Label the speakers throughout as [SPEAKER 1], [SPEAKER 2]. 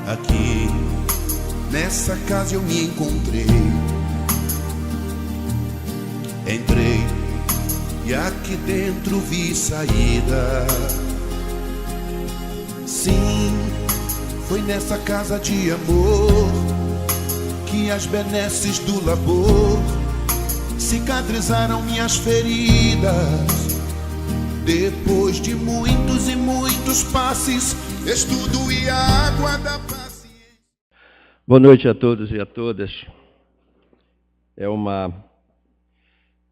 [SPEAKER 1] Aqui, nessa casa eu me encontrei. Entrei e aqui dentro vi saída. Sim, foi nessa casa de amor que as benesses do labor cicatrizaram minhas feridas. Depois de muitos e muitos passes, estudo e a água da paciência.
[SPEAKER 2] Boa noite a todos e a todas. É uma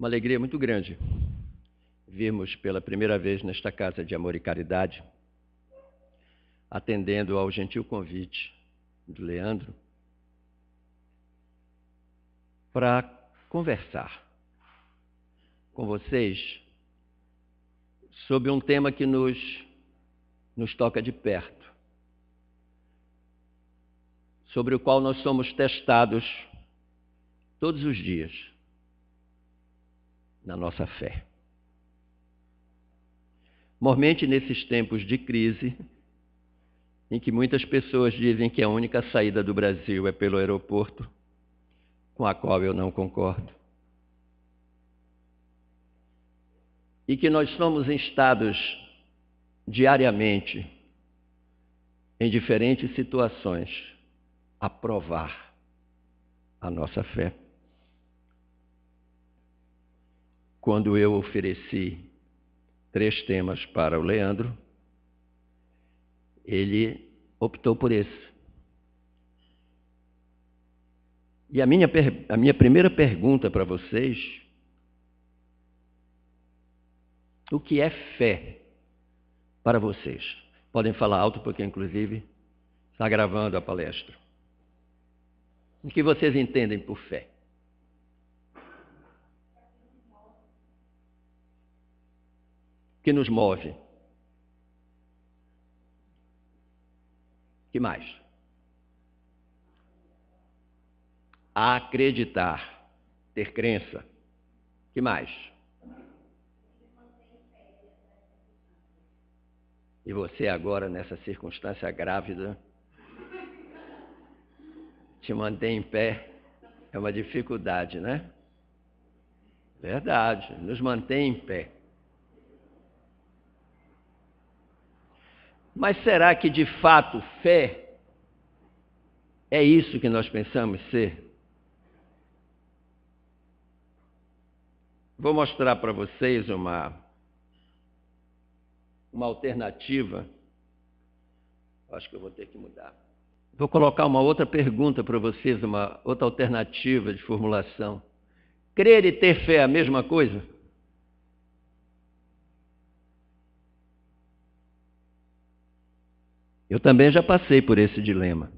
[SPEAKER 2] alegria muito grande virmos pela primeira vez nesta Casa de Amor e Caridade, atendendo ao gentil convite do Leandro, para conversar com vocês sobre um tema que nos toca de perto, sobre o qual nós somos testados todos os dias na nossa fé. Mormente nesses tempos de crise, em que muitas pessoas dizem que a única saída do Brasil é pelo aeroporto, com a qual eu não concordo, e que nós somos instados diariamente, em diferentes situações, a provar a nossa fé. Quando eu ofereci 3 temas para o Leandro, ele optou por esse. E a minha primeira pergunta para vocês: o que é fé para vocês? Podem falar alto, porque inclusive está gravando a palestra. O que vocês entendem por fé? O que nos move? O que mais? Acreditar, ter crença. O que mais? E você agora, nessa circunstância grávida, te manter em pé é uma dificuldade, né? Verdade, nos mantém em pé. Mas será que, de fato, fé é isso que nós pensamos ser? Vou mostrar para vocês uma alternativa. Acho que eu vou ter que mudar. Vou colocar uma outra pergunta para vocês, uma outra alternativa de formulação. Crer e ter fé é a mesma coisa? Eu também já passei por esse dilema.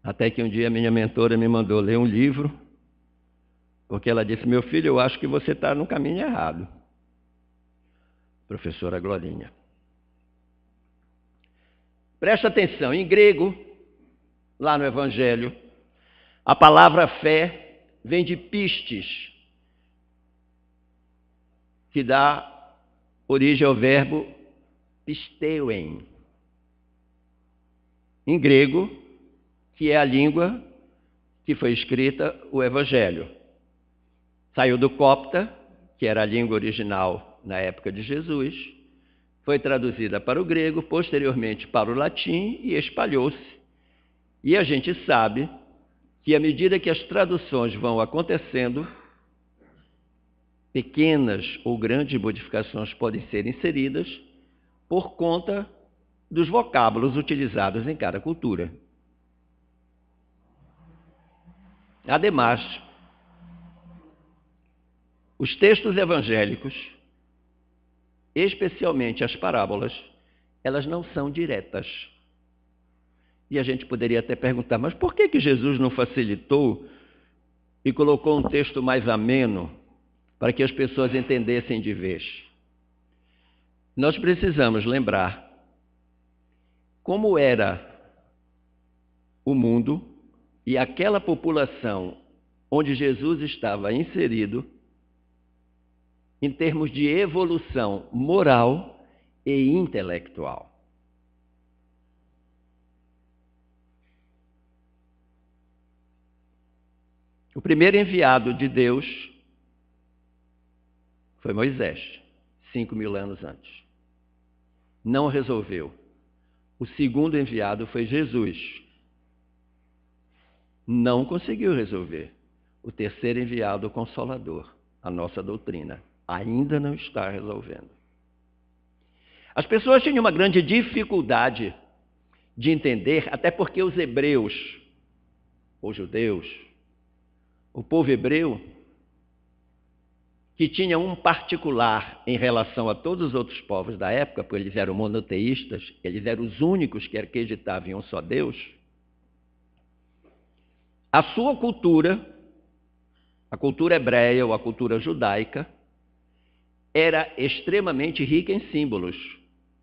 [SPEAKER 2] Até que um dia minha mentora me mandou ler um livro, porque ela disse: meu filho, eu acho que você está no caminho errado. Professora Glorinha. Presta atenção, em grego, lá no Evangelho, a palavra fé vem de pistes, que dá origem ao verbo pisteuen. Em grego, que é a língua que foi escrita o Evangelho. Saiu do copta, que era a língua original na época de Jesus, foi traduzida para o grego, posteriormente para o latim e espalhou-se. E a gente sabe que, à medida que as traduções vão acontecendo, pequenas ou grandes modificações podem ser inseridas por conta dos vocábulos utilizados em cada cultura. Ademais, os textos evangélicos, especialmente as parábolas, elas não são diretas. E a gente poderia até perguntar, mas por que Jesus não facilitou e colocou um texto mais ameno para que as pessoas entendessem de vez? Nós precisamos lembrar como era o mundo e aquela população onde Jesus estava inserido em termos de evolução moral, e intelectual. O primeiro enviado de Deus foi Moisés, 5.000 anos antes. Não resolveu. O segundo enviado foi Jesus. Não conseguiu resolver. O terceiro enviado, o Consolador, a nossa doutrina, ainda não está resolvendo. As pessoas tinham uma grande dificuldade de entender, até porque os hebreus, os judeus, o povo hebreu, que tinha um particular em relação a todos os outros povos da época, porque eles eram monoteístas, eles eram os únicos que acreditavam em um só Deus, a sua cultura, a cultura hebreia ou a cultura judaica, era extremamente rica em símbolos,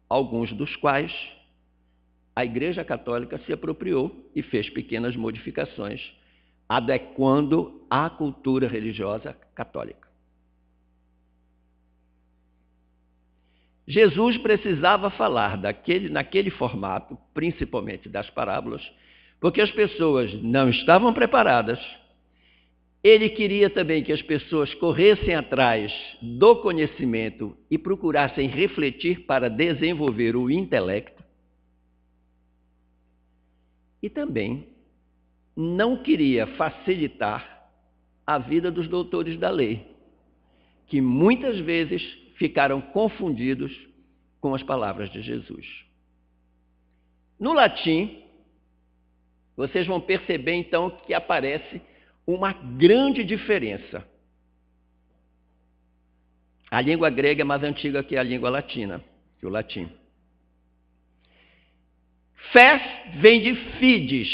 [SPEAKER 2] alguns dos quais a Igreja Católica se apropriou e fez pequenas modificações, adequando à cultura religiosa católica. Jesus precisava falar naquele formato, principalmente das parábolas, porque as pessoas não estavam preparadas. Ele queria também que as pessoas corressem atrás do conhecimento e procurassem refletir para desenvolver o intelecto. E também não queria facilitar a vida dos doutores da lei, que muitas vezes ficaram confundidos com as palavras de Jesus. No latim, vocês vão perceber então que aparece uma grande diferença. A língua grega é mais antiga que a língua latina, que o latim. Fé vem de fides,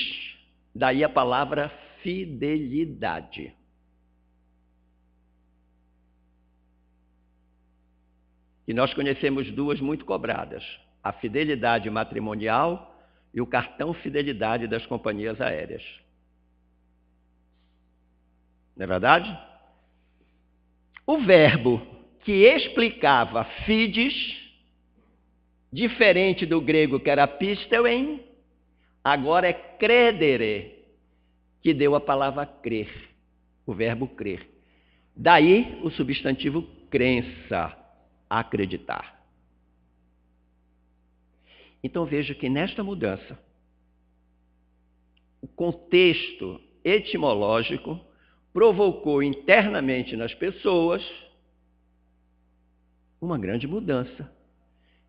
[SPEAKER 2] daí a palavra fidelidade. E nós conhecemos duas muito cobradas, a fidelidade matrimonial e o cartão fidelidade das companhias aéreas. Não é verdade? O verbo que explicava fides, diferente do grego que era pisteuen, agora é credere, que deu a palavra crer, o verbo crer. Daí o substantivo crença, acreditar. Então veja que nesta mudança, o contexto etimológico provocou internamente nas pessoas uma grande mudança,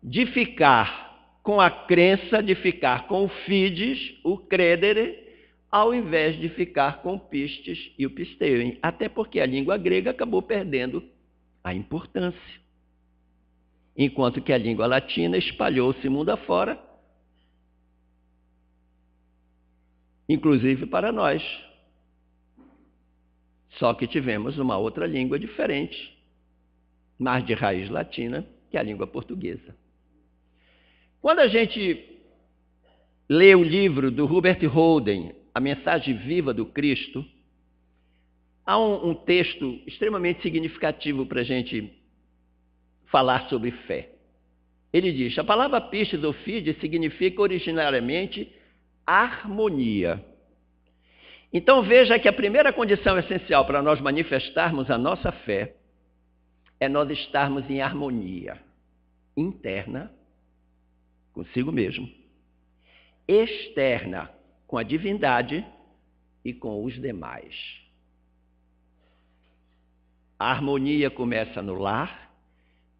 [SPEAKER 2] de ficar com a crença, de ficar com o fides, o credere, ao invés de ficar com o pistes e o pisteuen, até porque a língua grega acabou perdendo a importância, enquanto que a língua latina espalhou-se mundo afora, inclusive para nós. Só que tivemos uma outra língua diferente, mas de raiz latina, que é a língua portuguesa. Quando a gente lê o livro do Robert Holden, A Mensagem Viva do Cristo, há um texto extremamente significativo para a gente falar sobre fé. Ele diz: a palavra pistes ou fides significa originariamente harmonia. Então veja que a primeira condição essencial para nós manifestarmos a nossa fé é nós estarmos em harmonia interna consigo mesmo, externa com a divindade e com os demais. A harmonia começa no lar,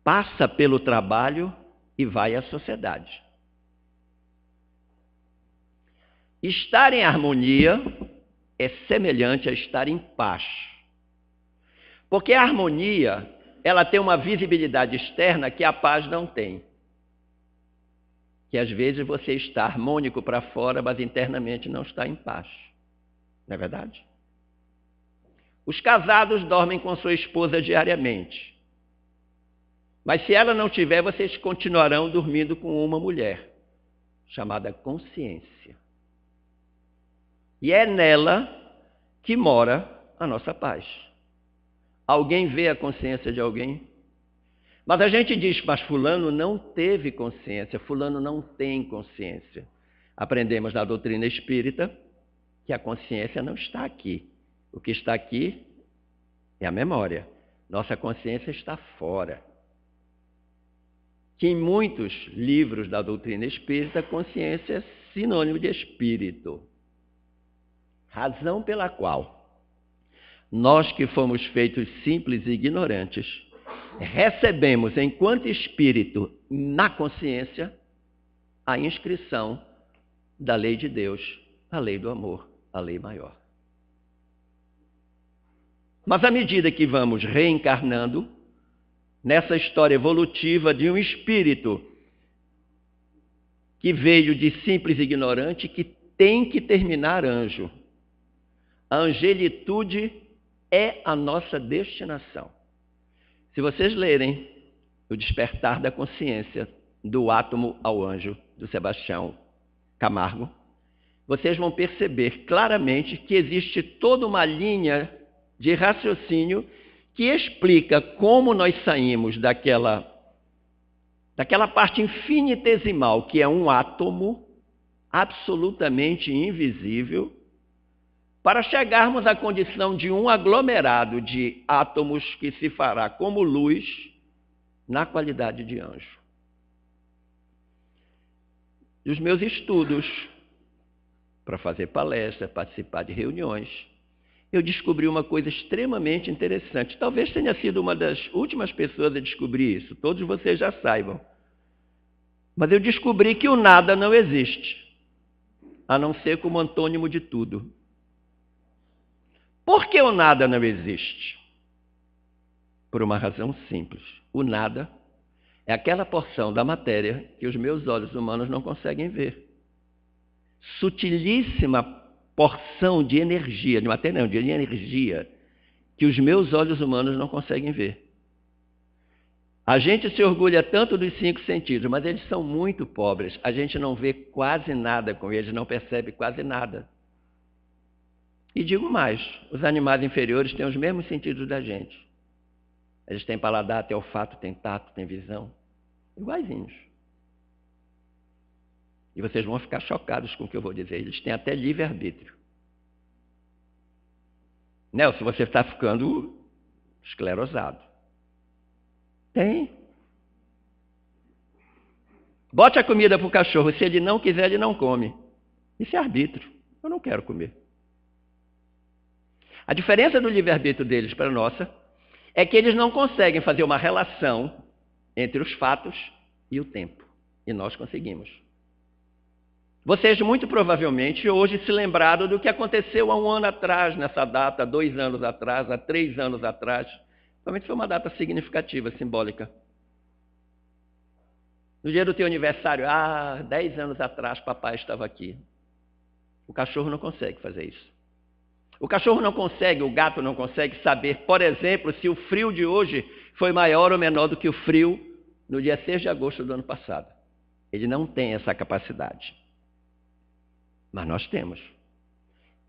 [SPEAKER 2] passa pelo trabalho e vai à sociedade. Estar em harmonia é semelhante a estar em paz. Porque a harmonia, ela tem uma visibilidade externa que a paz não tem. Que às vezes você está harmônico para fora, mas internamente não está em paz. Não é verdade? Os casados dormem com sua esposa diariamente. Mas se ela não tiver, vocês continuarão dormindo com uma mulher, chamada consciência. E é nela que mora a nossa paz. Alguém vê a consciência de alguém? Mas a gente diz, mas fulano não teve consciência, fulano não tem consciência. Aprendemos na doutrina espírita que a consciência não está aqui. O que está aqui é a memória. Nossa consciência está fora. Que em muitos livros da doutrina espírita, consciência é sinônimo de espírito. Razão pela qual nós que fomos feitos simples e ignorantes, recebemos enquanto espírito na consciência a inscrição da lei de Deus, a lei do amor, a lei maior. Mas à medida que vamos reencarnando, nessa história evolutiva de um espírito que veio de simples ignorante, que tem que terminar anjo. A angelitude é a nossa destinação. Se vocês lerem O Despertar da Consciência, do átomo ao anjo, do Sebastião Camargo, vocês vão perceber claramente que existe toda uma linha de raciocínio que explica como nós saímos daquela parte infinitesimal, que é um átomo absolutamente invisível, para chegarmos à condição de um aglomerado de átomos que se fará como luz na qualidade de anjo. E os meus estudos, para fazer palestras, participar de reuniões, eu descobri uma coisa extremamente interessante. Talvez tenha sido uma das últimas pessoas a descobrir isso. Todos vocês já saibam. Mas eu descobri que o nada não existe, a não ser como antônimo de tudo. Por que o nada não existe? Por uma razão simples. O nada é aquela porção da matéria que os meus olhos humanos não conseguem ver. Sutilíssima porção de energia, de matéria não, de energia, que os meus olhos humanos não conseguem ver. A gente se orgulha tanto dos 5 sentidos, mas eles são muito pobres. A gente não vê quase nada com eles, não percebe quase nada. E digo mais, os animais inferiores têm os mesmos sentidos da gente. Eles têm paladar, têm olfato, têm tato, têm visão. Iguaizinhos. E vocês vão ficar chocados com o que eu vou dizer. Eles têm até livre-arbítrio. Nelson, você está ficando esclerosado. Tem. Bote a comida para o cachorro. Se ele não quiser, ele não come. Isso é arbítrio. Eu não quero comer. A diferença do livre-arbítrio deles para a nossa é que eles não conseguem fazer uma relação entre os fatos e o tempo. E nós conseguimos. Vocês muito provavelmente hoje se lembraram do que aconteceu há 1 ano atrás, nessa data, há 2 anos atrás, há 3 anos atrás. Realmente foi uma data significativa, simbólica. No dia do teu aniversário, 10 anos atrás, papai estava aqui. O cachorro não consegue fazer isso. O cachorro não consegue, o gato não consegue saber, por exemplo, se o frio de hoje foi maior ou menor do que o frio no dia 6 de agosto do ano passado. Ele não tem essa capacidade. Mas nós temos.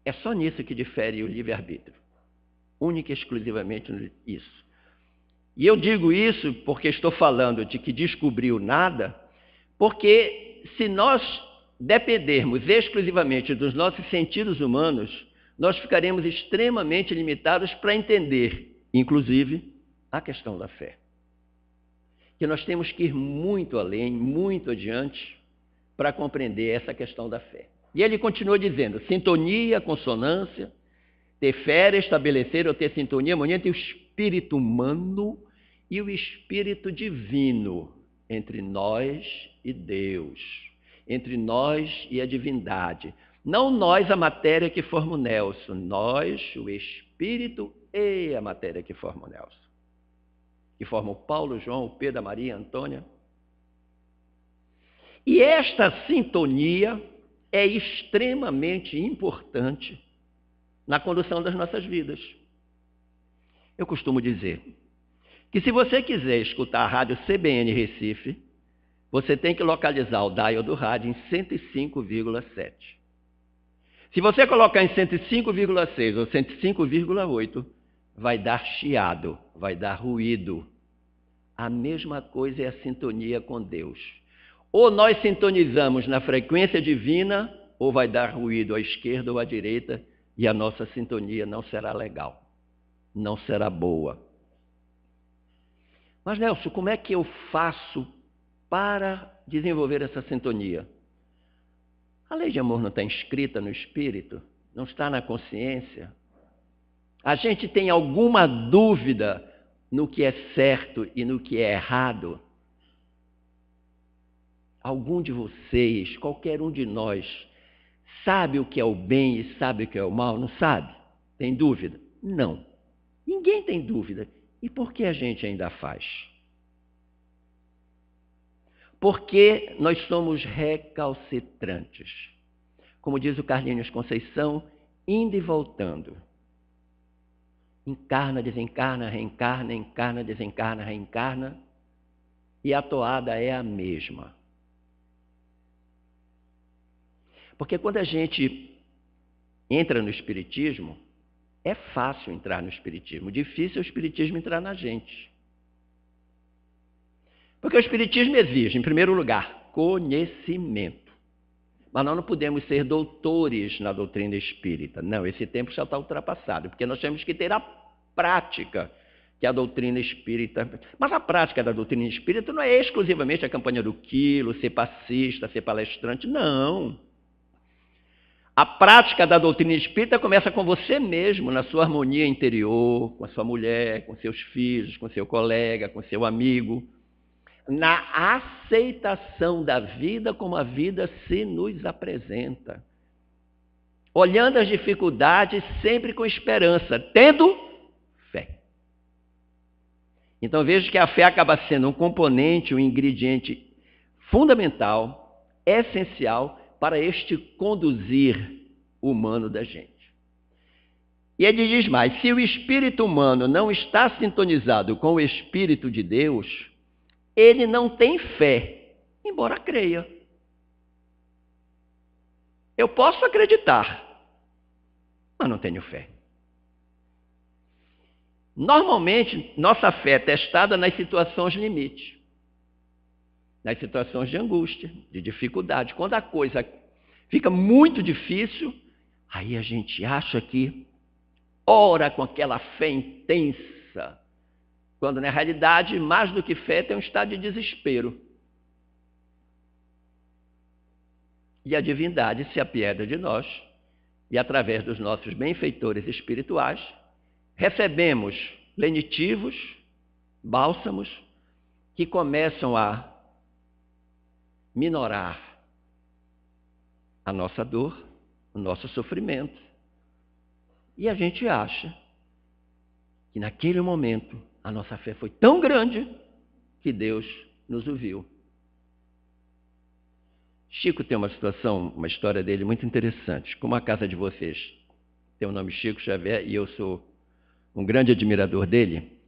[SPEAKER 2] É só nisso que difere o livre-arbítrio. Única e exclusivamente isso. E eu digo isso porque estou falando de que descobriu nada, porque se nós dependermos exclusivamente dos nossos sentidos humanos, nós ficaremos extremamente limitados para entender, inclusive, a questão da fé. Que nós temos que ir muito além, muito adiante, para compreender essa questão da fé. E ele continua dizendo, sintonia, consonância, ter fé, estabelecer ou ter sintonia, harmonia entre o espírito humano e o espírito divino, entre nós e Deus, entre nós e a divindade. Não nós, a matéria que forma o Nelson, nós, o espírito e a matéria que forma o Nelson. Que formam o Paulo, o João, o Pedro, a Maria, a Antônia. E esta sintonia é extremamente importante na condução das nossas vidas. Eu costumo dizer que se você quiser escutar a rádio CBN Recife, você tem que localizar o dial do rádio em 105,7. Se você colocar em 105,6 ou 105,8, vai dar chiado, vai dar ruído. A mesma coisa é a sintonia com Deus. Ou nós sintonizamos na frequência divina, ou vai dar ruído à esquerda ou à direita, e a nossa sintonia não será legal, não será boa. Mas, Nelson, como é que eu faço para desenvolver essa sintonia? A lei de amor não está inscrita no espírito, não está na consciência. A gente tem alguma dúvida no que é certo e no que é errado? Algum de vocês, qualquer um de nós, sabe o que é o bem e sabe o que é o mal? Não sabe? Tem dúvida? Não. Ninguém tem dúvida. E por que a gente ainda faz? Porque nós somos recalcitrantes. Como diz o Carlinhos Conceição, indo e voltando. Encarna, desencarna, reencarna, encarna, desencarna, reencarna. E a toada é a mesma. Porque quando a gente entra no Espiritismo, é fácil entrar no Espiritismo. Difícil é o Espiritismo entrar na gente. Porque o Espiritismo exige, em primeiro lugar, conhecimento. Mas nós não podemos ser doutores na doutrina espírita. Não, esse tempo já está ultrapassado, porque nós temos que ter a prática que a doutrina espírita... Mas a prática da doutrina espírita não é exclusivamente a campanha do quilo, ser passista, ser palestrante, não. A prática da doutrina espírita começa com você mesmo, na sua harmonia interior, com a sua mulher, com seus filhos, com seu colega, com seu amigo, na aceitação da vida como a vida se nos apresenta. Olhando as dificuldades sempre com esperança, tendo fé. Então veja que a fé acaba sendo um componente, um ingrediente fundamental, essencial, para este conduzir humano da gente. E ele diz mais, se o espírito humano não está sintonizado com o Espírito de Deus, ele não tem fé, embora creia. Eu posso acreditar, mas não tenho fé. Normalmente, nossa fé é testada nas situações limite. Nas situações de angústia, de dificuldade. Quando a coisa fica muito difícil, aí a gente acha que ora com aquela fé intensa, quando na realidade, mais do que fé, tem um estado de desespero. E a divindade se apieda de nós, e através dos nossos benfeitores espirituais, recebemos lenitivos, bálsamos, que começam a minorar a nossa dor, o nosso sofrimento. E a gente acha que naquele momento a nossa fé foi tão grande que Deus nos ouviu. Chico tem uma situação, uma história dele muito interessante. Como a casa de vocês tem o nome Chico Xavier e eu sou um grande admirador dele,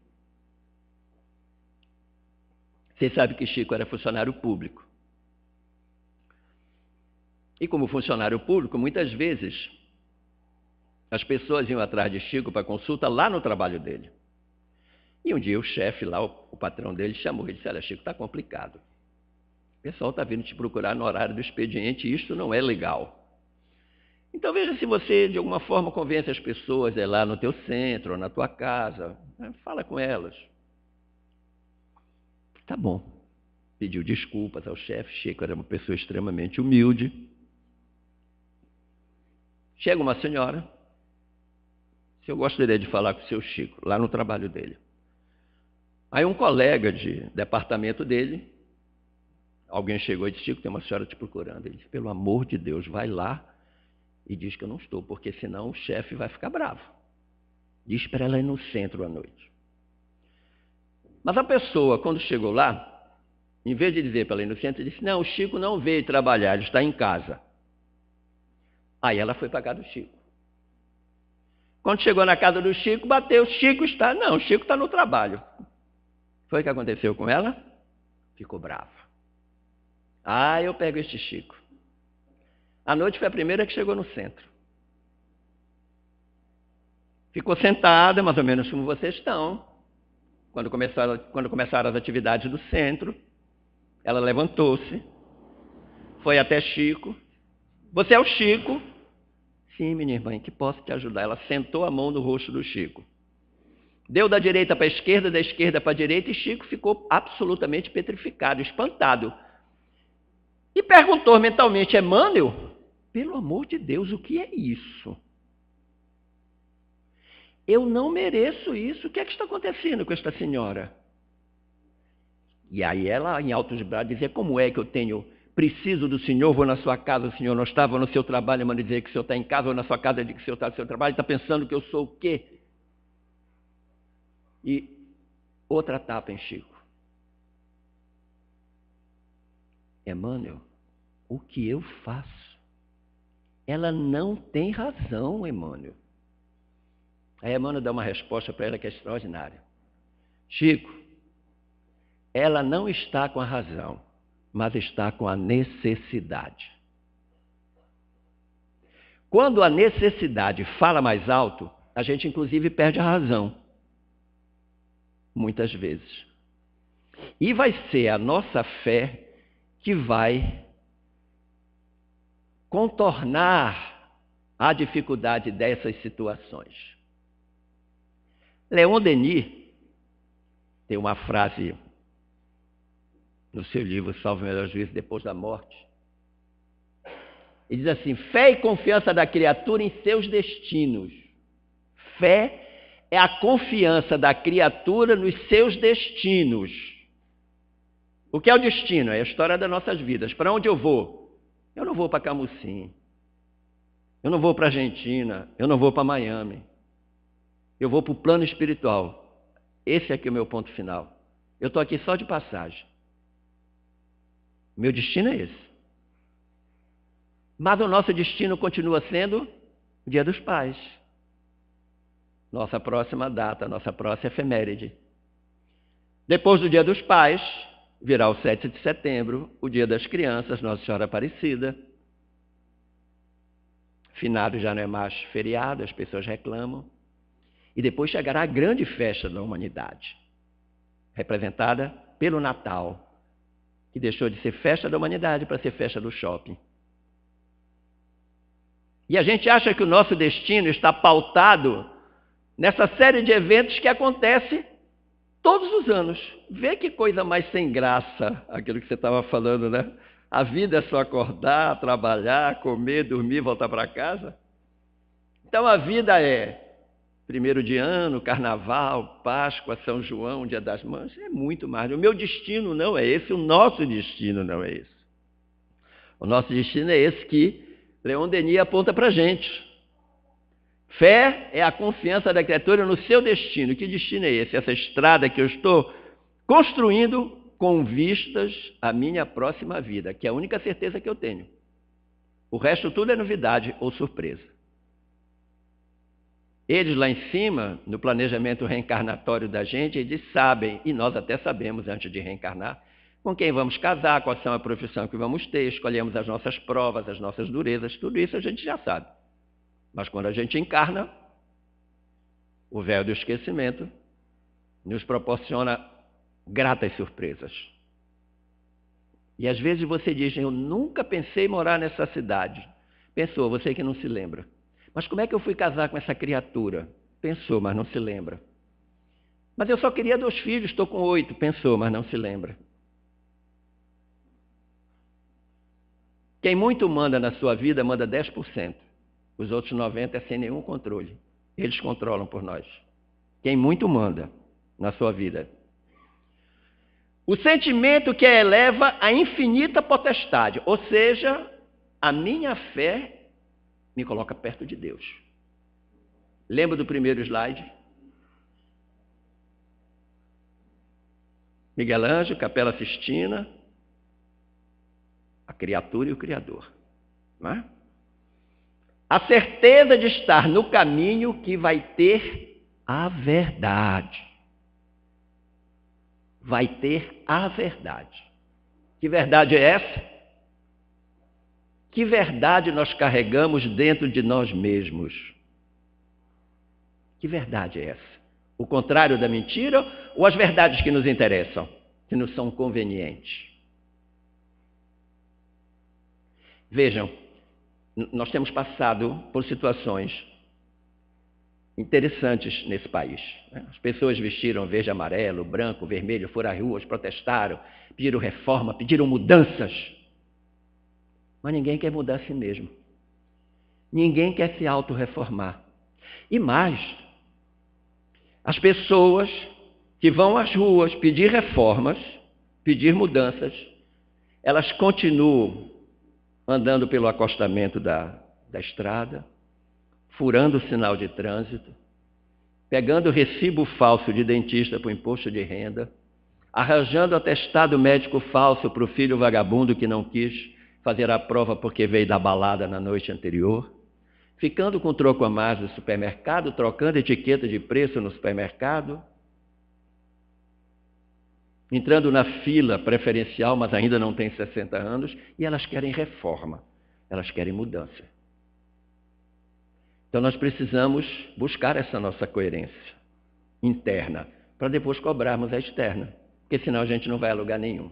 [SPEAKER 2] vocês sabem que Chico era funcionário público. E como funcionário público, muitas vezes, as pessoas iam atrás de Chico para consulta lá no trabalho dele. E um dia o chefe lá, o patrão dele, chamou ele e disse, olha, Chico, está complicado. O pessoal está vindo te procurar no horário do expediente e isso não é legal. Então veja se você, de alguma forma, convence as pessoas lá no teu centro ou na tua casa. Fala com elas. Tá bom. Pediu desculpas ao chefe. Chico era uma pessoa extremamente humilde. Chega uma senhora, se eu gostaria de falar com o seu Chico, lá no trabalho dele. Aí um colega de departamento dele, alguém chegou e disse, Chico, tem uma senhora te procurando. Ele disse, pelo amor de Deus, vai lá e diz que eu não estou, porque senão o chefe vai ficar bravo. Diz para ela ir no centro à noite. Mas a pessoa, quando chegou lá, em vez de dizer para ela ir no centro, disse, não, o Chico não veio trabalhar, ele está em casa. Aí ela foi para a casa do Chico. Quando chegou na casa do Chico, bateu, Chico está... Não, o Chico está no trabalho. Foi o que aconteceu com ela? Ficou brava. Ah, eu pego este Chico. A noite foi a primeira que chegou no centro. Ficou sentada, mais ou menos como vocês estão, quando começaram as atividades do centro, ela levantou-se, foi até Chico. Você é o Chico? Sim, minha irmã, que posso te ajudar? Ela sentou a mão no rosto do Chico. Deu da direita para a esquerda, da esquerda para a direita, e Chico ficou absolutamente petrificado, espantado. E perguntou mentalmente: Emmanuel, pelo amor de Deus, o que é isso? Eu não mereço isso. O que é que está acontecendo com esta senhora? E aí ela, em altos brados, dizia: como é que eu preciso do senhor, vou na sua casa, o senhor não está, vou no seu trabalho, manda dizer que o senhor está em casa, vou na sua casa, dizer que o senhor está no seu trabalho, está pensando que eu sou o quê? E outra tapa em Chico. Emmanuel, o que eu faço? Ela não tem razão, Emmanuel. Aí Emmanuel dá uma resposta para ela que é extraordinária. Chico, ela não está com a razão, mas está com a necessidade. Quando a necessidade fala mais alto, a gente inclusive perde a razão. Muitas vezes. E vai ser a nossa fé que vai contornar a dificuldade dessas situações. Leon Denis tem uma frase no seu livro Salve o Melhor Juízo Depois da Morte. Ele diz assim: fé e confiança da criatura em seus destinos. Fé é a confiança da criatura nos seus destinos. O que é o destino? É a história das nossas vidas. Para onde eu vou? Eu não vou para Camusim. Eu não vou para a Argentina. Eu não vou para Miami. Eu vou para o plano espiritual. Esse aqui é o meu ponto final. Eu estou aqui só de passagem. Meu destino é esse. Mas o nosso destino continua sendo o Dia dos Pais. Nossa próxima data, nossa próxima efeméride. Depois do Dia dos Pais, virá o 7 de setembro, o Dia das Crianças, Nossa Senhora Aparecida. Finado já não é mais feriado, as pessoas reclamam. E depois chegará a grande festa da humanidade, representada pelo Natal, que deixou de ser festa da humanidade para ser festa do shopping. E a gente acha que o nosso destino está pautado nessa série de eventos que acontece todos os anos. Vê que coisa mais sem graça, aquilo que você estava falando, né? A vida é só acordar, trabalhar, comer, dormir, voltar para casa. Então a vida é 1º de ano, Carnaval, Páscoa, São João, Dia das Mães, é muito mais. O meu destino não é esse, o nosso destino não é esse. O nosso destino é esse que Leon Denis aponta para a gente. Fé é a confiança da criatura no seu destino. Que destino é esse? Essa estrada que eu estou construindo com vistas à minha próxima vida, que é a única certeza que eu tenho. O resto tudo é novidade ou surpresa. Eles lá em cima, no planejamento reencarnatório da gente, eles sabem, e nós até sabemos antes de reencarnar, com quem vamos casar, qual é a profissão que vamos ter, escolhemos as nossas provas, as nossas durezas, tudo isso a gente já sabe. Mas quando a gente encarna, o véu do esquecimento nos proporciona gratas surpresas. E às vezes você diz: eu nunca pensei em morar nessa cidade. Pensou, você que não se lembra. Mas como é que eu fui casar com essa criatura? Pensou, mas não se lembra. Mas eu só queria 2 filhos, estou com 8. Pensou, mas não se lembra. Quem muito manda na sua vida, manda 10%. Os outros 90% é sem nenhum controle. Eles controlam por nós. Quem muito manda na sua vida. O sentimento que a eleva à infinita potestade, ou seja, a minha fé me coloca perto de Deus. Lembra do primeiro slide? Miguel Ângelo, Capela Sistina, a criatura e o Criador. Não é? A certeza de estar no caminho que vai ter a verdade. Vai ter a verdade. Que verdade é essa? Que verdade nós carregamos dentro de nós mesmos? Que verdade é essa? O contrário da mentira ou as verdades que nos interessam, que nos são convenientes? Vejam, nós temos passado por situações interessantes nesse país. As pessoas vestiram verde, amarelo, branco, vermelho, foram às ruas, protestaram, pediram reforma, pediram mudanças. Mas ninguém quer mudar a si mesmo. Ninguém quer se autorreformar. E mais, as pessoas que vão às ruas pedir reformas, pedir mudanças, elas continuam andando pelo acostamento da estrada, furando o sinal de trânsito, pegando recibo falso de dentista para o imposto de renda, arranjando atestado médico falso para o filho vagabundo que não quis fazer a prova porque veio da balada na noite anterior, ficando com troco a mais no supermercado, trocando etiqueta de preço no supermercado, entrando na fila preferencial, mas ainda não tem 60 anos, e elas querem reforma, elas querem mudança. Então nós precisamos buscar essa nossa coerência interna, para depois cobrarmos a externa, porque senão a gente não vai a lugar nenhum.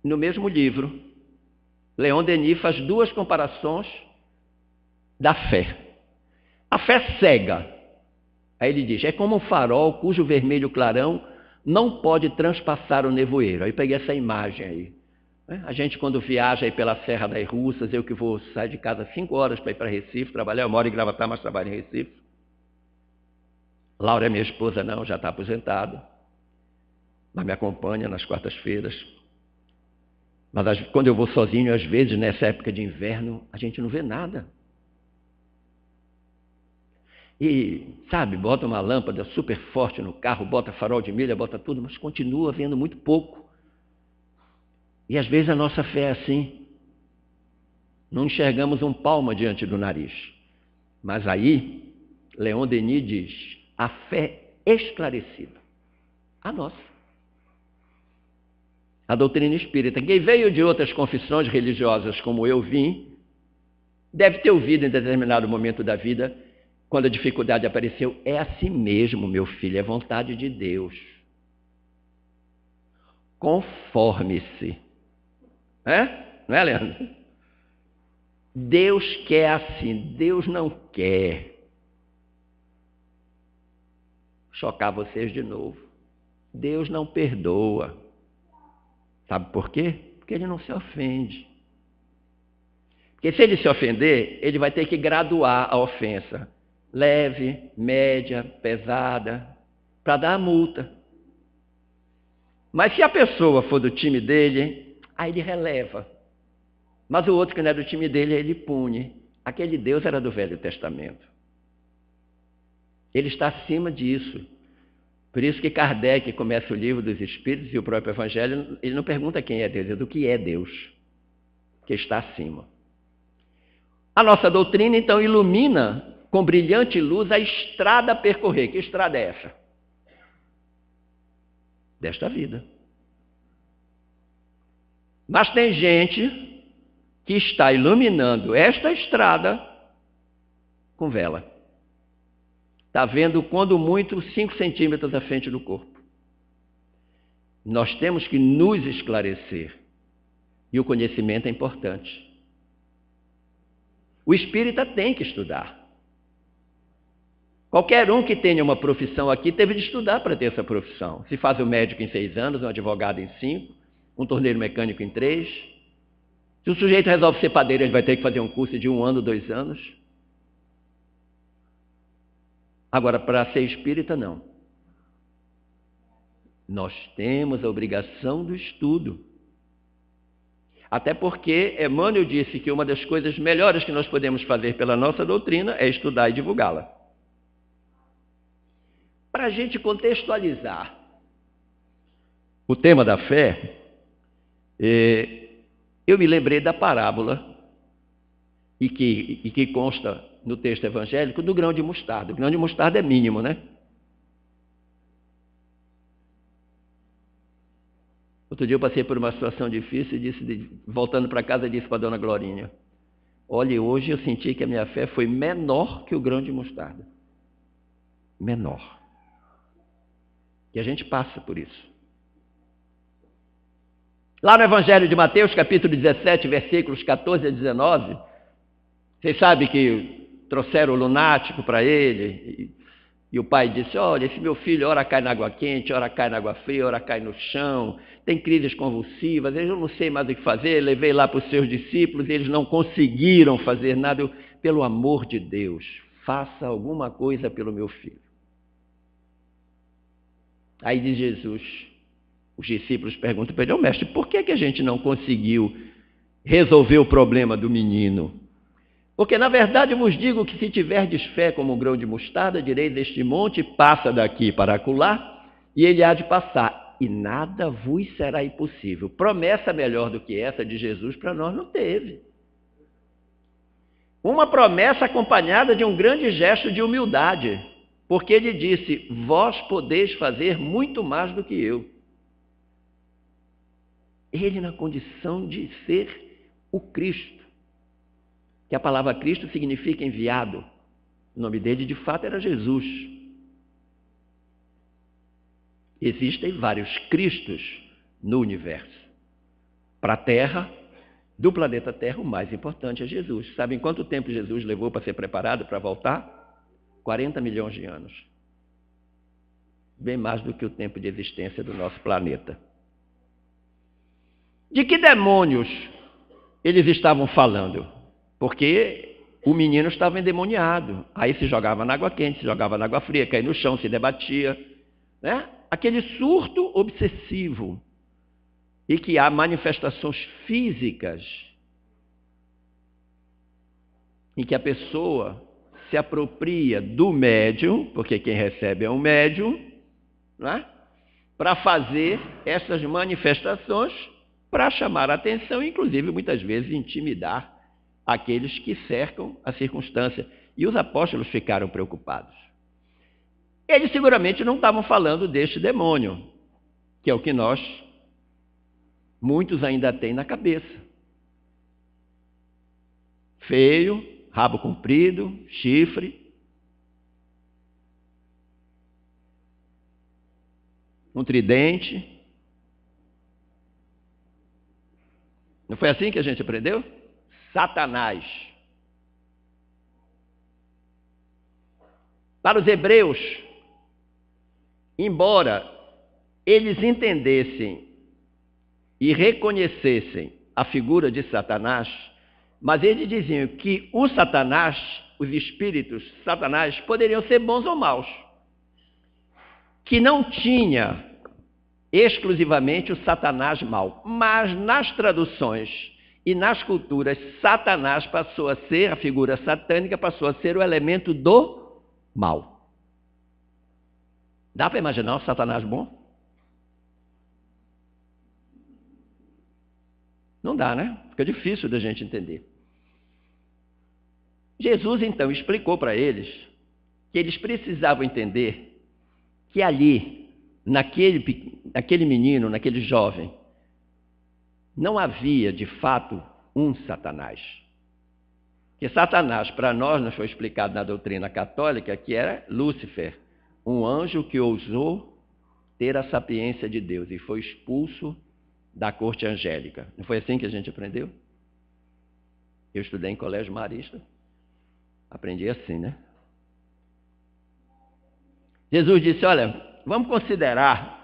[SPEAKER 2] No mesmo livro, Leon Denis faz duas comparações da fé. A fé cega. Aí ele diz, é como um farol cujo vermelho clarão não pode transpassar o nevoeiro. Aí eu peguei essa imagem aí. A gente quando viaja aí pela Serra das Russas, eu que vou sair de casa 5 horas para ir para Recife trabalhar, eu moro em Gravatá, mas trabalho em Recife. Laura é minha esposa, não, já está aposentada, mas me acompanha nas quartas-feiras. Mas quando eu vou sozinho, às vezes, nessa época de inverno, a gente não vê nada. E, sabe, bota uma lâmpada super forte no carro, bota farol de milha, bota tudo, mas continua vendo muito pouco. E às vezes a nossa fé é assim. Não enxergamos um palmo diante do nariz. Mas aí, Leon Denis diz, a fé esclarecida, a nossa. A doutrina espírita. Quem veio de outras confissões religiosas, como eu vim, deve ter ouvido em determinado momento da vida, quando a dificuldade apareceu, é assim mesmo, meu filho, é vontade de Deus. Conforme-se. Não é, Leandro? Deus quer assim, Deus não quer. Chocar vocês de novo. Deus não perdoa. Sabe por quê? Porque ele não se ofende. Porque se ele se ofender, ele vai ter que graduar a ofensa. Leve, média, pesada, para dar a multa. Mas se a pessoa for do time dele, aí ele releva. Mas o outro que não é do time dele, ele pune. Aquele Deus era do Velho Testamento. Ele está acima disso. Por isso que Kardec começa o livro dos Espíritos e o próprio Evangelho, ele não pergunta quem é Deus, é do que é Deus, que está acima. A nossa doutrina, então, ilumina com brilhante luz a estrada a percorrer. Que estrada é essa? Desta vida. Mas tem gente que está iluminando esta estrada com vela. Está vendo, quando muito, 5 centímetros à frente do corpo. Nós temos que nos esclarecer. E o conhecimento é importante. O espírita tem que estudar. Qualquer um que tenha uma profissão aqui teve de estudar para ter essa profissão. Se faz o médico em 6 anos, um advogado em 5, um torneiro mecânico em 3. Se o sujeito resolve ser padeiro, ele vai ter que fazer um curso de 1 ano, 2 anos. Agora, para ser espírita, não. Nós temos a obrigação do estudo. Até porque Emmanuel disse que uma das coisas melhores que nós podemos fazer pela nossa doutrina é estudar e divulgá-la. Para a gente contextualizar o tema da fé, eu me lembrei da parábola e que consta no texto evangélico do grão de mostarda. O grão de mostarda é mínimo, né? Outro dia eu passei por uma situação difícil e voltando para casa, disse para a dona Glorinha, olha, hoje eu senti que a minha fé foi menor que o grão de mostarda. menor. E a gente passa por isso. Lá no Evangelho de Mateus, capítulo 17, versículos 14 a 19, vocês sabem que trouxeram o lunático para ele, e o pai disse, olha, esse meu filho ora cai na água quente, ora cai na água fria, ora cai no chão, tem crises convulsivas, eu não sei mais o que fazer, levei lá para os seus discípulos, eles não conseguiram fazer nada, pelo amor de Deus, faça alguma coisa pelo meu filho. Aí diz Jesus, os discípulos perguntam para ele, mestre, por que a gente não conseguiu resolver o problema do menino? Porque, na verdade, eu vos digo que se tiverdes fé como um grão de mostarda, direis este monte, passa daqui para acolá, e ele há de passar, e nada vos será impossível. Promessa melhor do que essa de Jesus para nós não teve. Uma promessa acompanhada de um grande gesto de humildade, porque ele disse, vós podeis fazer muito mais do que eu. Ele na condição de ser o Cristo, que a palavra Cristo significa enviado. O nome dele, de fato, era Jesus. Existem vários Cristos no universo. Para a Terra, do planeta Terra, o mais importante é Jesus. Sabem quanto tempo Jesus levou para ser preparado para voltar? 40 milhões de anos. Bem mais do que o tempo de existência do nosso planeta. De que demônios eles estavam falando? Porque o menino estava endemoniado. Aí se jogava na água quente, se jogava na água fria, caía no chão, se debatia. Né? Aquele surto obsessivo. E que há manifestações físicas em que a pessoa se apropria do médium, porque quem recebe é um médium, né? Para fazer essas manifestações, para chamar a atenção, inclusive muitas vezes intimidar aqueles que cercam a circunstância. E os apóstolos ficaram preocupados. Eles seguramente não estavam falando deste demônio, que é o que muitos ainda têm na cabeça. Feio, rabo comprido, chifre. Um tridente. Não foi assim que a gente aprendeu? Satanás. Para os hebreus, embora eles entendessem e reconhecessem a figura de Satanás, mas eles diziam que o Satanás, os espíritos Satanás, poderiam ser bons ou maus. Que não tinha exclusivamente o Satanás mau, mas nas traduções e nas culturas, Satanás passou a ser, a figura satânica passou a ser o elemento do mal. Dá para imaginar um Satanás bom? Não dá, né? Fica difícil da gente entender. Jesus, então, explicou para eles que eles precisavam entender que ali, naquele menino, naquele jovem, não havia, de fato, um Satanás. Que Satanás, para nós, nos foi explicado na doutrina católica, que era Lúcifer, um anjo que ousou ter a sapiência de Deus e foi expulso da corte angélica. Não foi assim que a gente aprendeu? Eu estudei em colégio marista. Aprendi assim, né? Jesus disse, olha, vamos considerar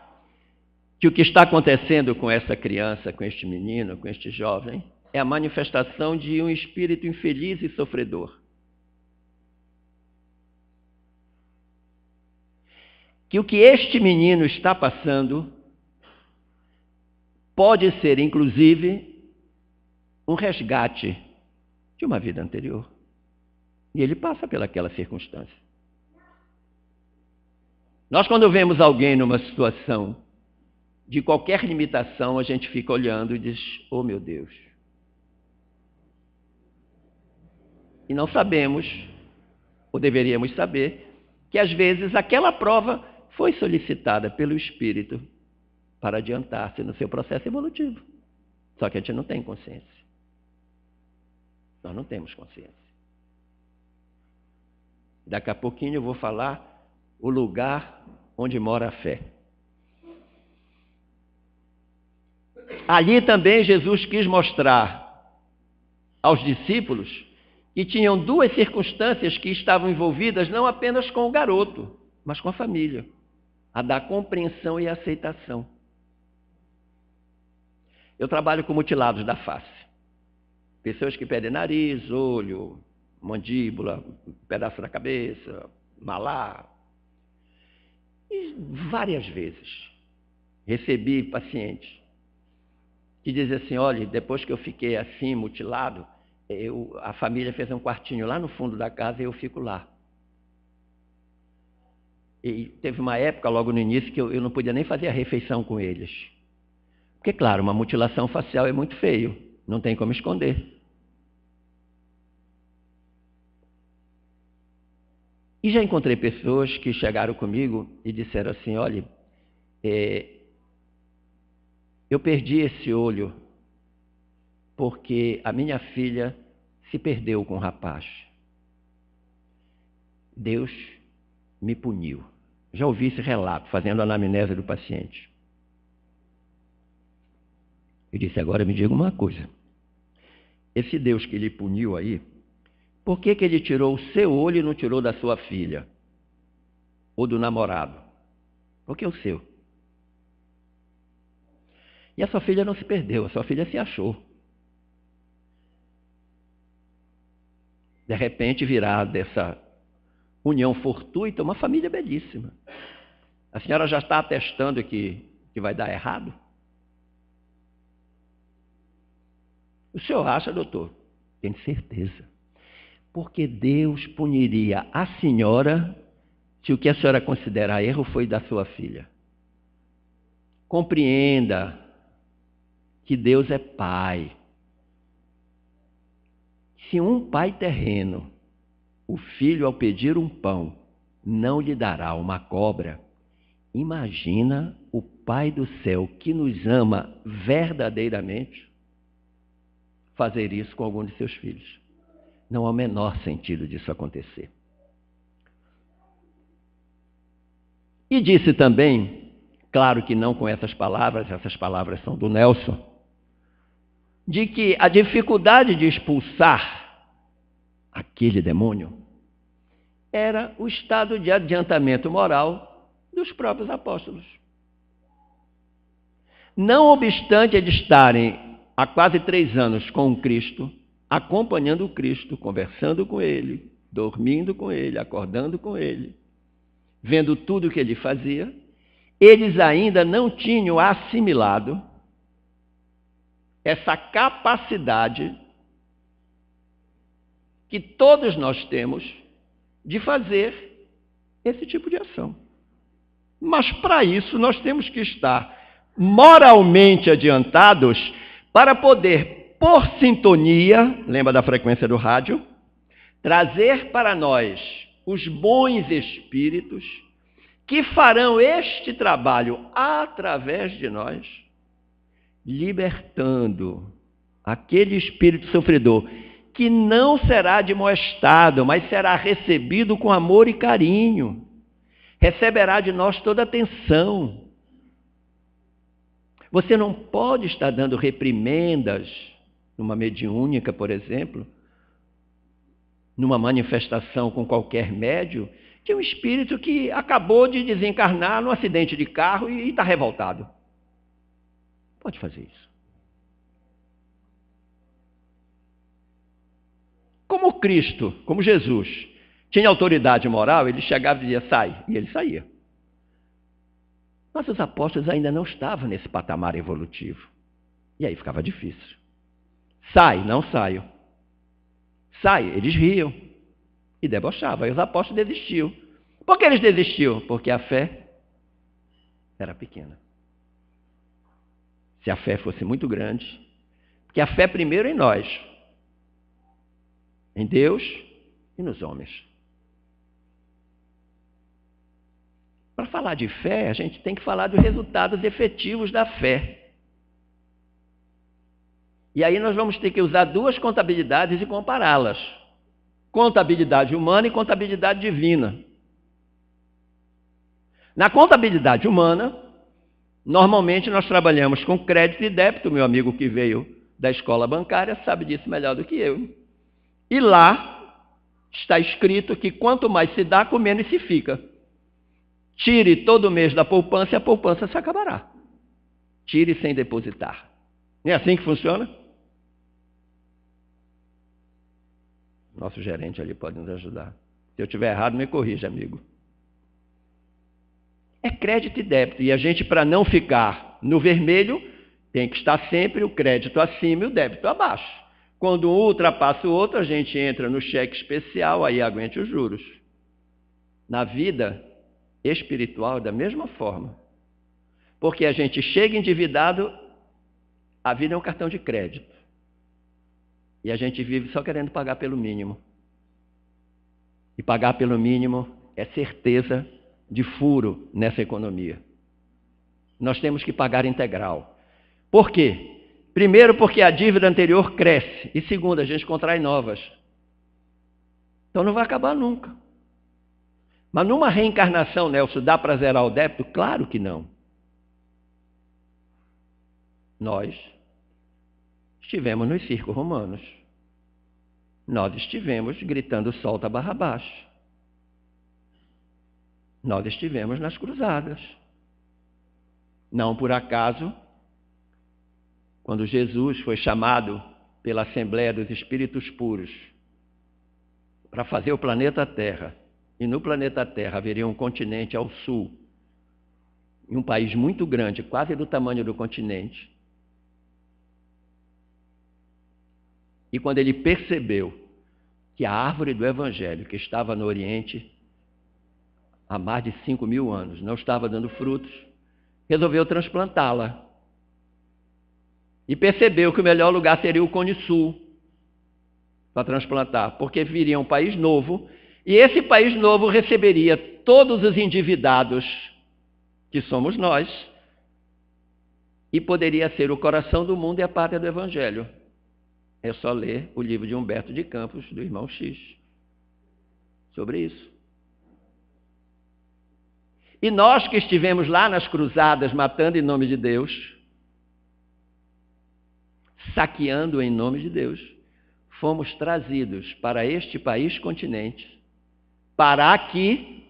[SPEAKER 2] que o que está acontecendo com essa criança, com este menino, com este jovem, é a manifestação de um espírito infeliz e sofredor. Que o que este menino está passando pode ser, inclusive, um resgate de uma vida anterior. E ele passa pelaquela circunstância. Nós, quando vemos alguém numa situação de qualquer limitação, a gente fica olhando e diz, oh meu Deus. E não sabemos, ou deveríamos saber, que às vezes aquela prova foi solicitada pelo Espírito para adiantar-se no seu processo evolutivo. Só que a gente não tem consciência. Nós não temos consciência. Daqui a pouquinho eu vou falar o lugar onde mora a fé. Ali também Jesus quis mostrar aos discípulos que tinham duas circunstâncias que estavam envolvidas não apenas com o garoto, mas com a família, a da compreensão e aceitação. Eu trabalho com mutilados da face. Pessoas que perdem nariz, olho, mandíbula, pedaço da cabeça, malar. E várias vezes recebi pacientes que dizem assim, olha, depois que eu fiquei assim, mutilado, a família fez um quartinho lá no fundo da casa e eu fico lá. E teve uma época, logo no início, que eu não podia nem fazer a refeição com eles. Porque, claro, uma mutilação facial é muito feio, não tem como esconder. E já encontrei pessoas que chegaram comigo e disseram assim, olha, eu perdi esse olho porque a minha filha se perdeu com o rapaz. Deus me puniu. Já ouvi esse relato, fazendo a anamnese do paciente. Eu disse, agora me diga uma coisa. Esse Deus que lhe puniu aí, por que ele tirou o seu olho e não tirou da sua filha? Ou do namorado? Por que o seu? E a sua filha não se perdeu, a sua filha se achou. De repente virá dessa união fortuita uma família belíssima. A senhora já está atestando que vai dar errado? O senhor acha, doutor? Tenho certeza. Porque Deus puniria a senhora se o que a senhora considera erro foi da sua filha. Compreenda que Deus é pai. Se um pai terreno, o filho ao pedir um pão, não lhe dará uma cobra, imagina o Pai do céu que nos ama verdadeiramente fazer isso com algum de seus filhos. Não há o menor sentido disso acontecer. E disse também, claro que não com essas palavras são do Nelson, de que a dificuldade de expulsar aquele demônio era o estado de adiantamento moral dos próprios apóstolos. Não obstante eles estarem há quase 3 anos com o Cristo, acompanhando o Cristo, conversando com ele, dormindo com ele, acordando com ele, vendo tudo o que ele fazia, eles ainda não tinham assimilado essa capacidade que todos nós temos de fazer esse tipo de ação. Mas para isso nós temos que estar moralmente adiantados para poder, por sintonia, lembra da frequência do rádio, trazer para nós os bons espíritos que farão este trabalho através de nós, libertando aquele espírito sofredor que não será admoestado, mas será recebido com amor e carinho. Receberá de nós toda a atenção. Você não pode estar dando reprimendas numa mediúnica, por exemplo, numa manifestação com qualquer médium, de um espírito que acabou de desencarnar num acidente de carro e está revoltado. Pode fazer isso. Como Cristo, como Jesus, tinha autoridade moral, ele chegava e dizia, sai, e ele saía. Mas os apóstolos ainda não estavam nesse patamar evolutivo. E aí ficava difícil. Sai, não saio. Sai, eles riam e debochavam. Aí os apóstolos desistiam. Por que eles desistiam? Porque a fé era pequena. Se a fé fosse muito grande, porque a fé primeiro em nós, em Deus e nos homens. Para falar de fé, a gente tem que falar dos resultados efetivos da fé. E aí nós vamos ter que usar 2 contabilidades e compará-las. Contabilidade humana e contabilidade divina. Na contabilidade humana, normalmente nós trabalhamos com crédito e débito. Meu amigo que veio da escola bancária sabe disso melhor do que eu. E lá está escrito que quanto mais se dá, com menos se fica. Tire todo mês da poupança e a poupança se acabará. Tire sem depositar. Não é assim que funciona? Nosso gerente ali pode nos ajudar. Se eu estiver errado, me corrija, amigo. É crédito e débito. E a gente, para não ficar no vermelho, tem que estar sempre o crédito acima e o débito abaixo. Quando um ultrapassa o outro, a gente entra no cheque especial, aí aguente os juros. Na vida espiritual, é da mesma forma. Porque a gente chega endividado, a vida é um cartão de crédito. E a gente vive só querendo pagar pelo mínimo. E pagar pelo mínimo é certeza de furo nessa economia. Nós temos que pagar integral. Por quê? Primeiro, porque a dívida anterior cresce. E segundo, a gente contrai novas. Então não vai acabar nunca. Mas numa reencarnação, Nelson, dá para zerar o débito? Claro que não. Nós estivemos nos circos romanos. Nós estivemos gritando solta Barrabás. Nós estivemos nas cruzadas. Não por acaso, quando Jesus foi chamado pela Assembleia dos Espíritos Puros para fazer o planeta Terra, e no planeta Terra haveria um continente ao sul, e um país muito grande, quase do tamanho do continente. E quando ele percebeu que a árvore do Evangelho, que estava no Oriente há mais de 5.000 anos, não estava dando frutos, resolveu transplantá-la. E percebeu que o melhor lugar seria o Cone Sul para transplantar, porque viria um país novo, e esse país novo receberia todos os endividados, que somos nós, e poderia ser o coração do mundo e a pátria do Evangelho. É só ler o livro de Humberto de Campos, do irmão X, sobre isso. E nós que estivemos lá nas cruzadas, matando em nome de Deus, saqueando em nome de Deus, fomos trazidos para este país continente, para aqui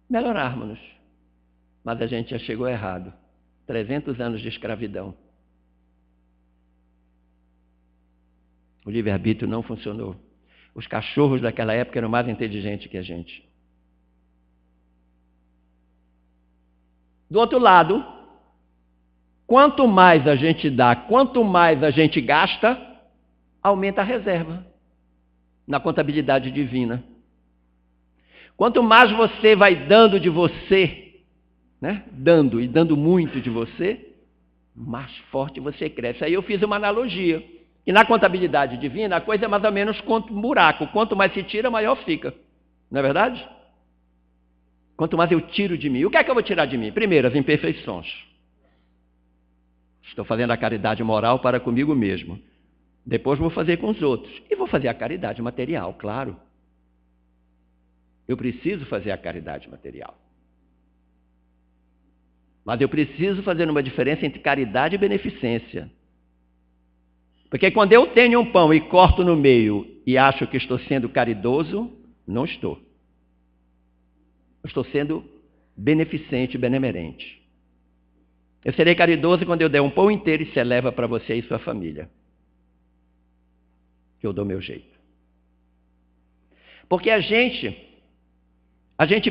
[SPEAKER 2] melhorarmos. Mas a gente já chegou errado. 300 anos de escravidão. O livre-arbítrio não funcionou. Os cachorros daquela época eram mais inteligentes que a gente. Do outro lado, quanto mais a gente dá, quanto mais a gente gasta, aumenta a reserva na contabilidade divina. Quanto mais você vai dando de você, né? Dando e dando muito de você, mais forte você cresce. Aí eu fiz uma analogia. E na contabilidade divina, a coisa é mais ou menos quanto um buraco. Quanto mais se tira, maior fica. Não é verdade? Quanto mais eu tiro de mim. O que é que eu vou tirar de mim? Primeiro, as imperfeições. Estou fazendo a caridade moral para comigo mesmo. Depois vou fazer com os outros. E vou fazer a caridade material, claro. Eu preciso fazer a caridade material. Mas eu preciso fazer uma diferença entre caridade e beneficência. Porque quando eu tenho um pão e corto no meio e acho que estou sendo caridoso, não estou. Eu estou sendo beneficente e benemerente. Eu serei caridoso quando eu der um pão inteiro e se eleva para você e sua família. Que eu dou meu jeito. Porque a gente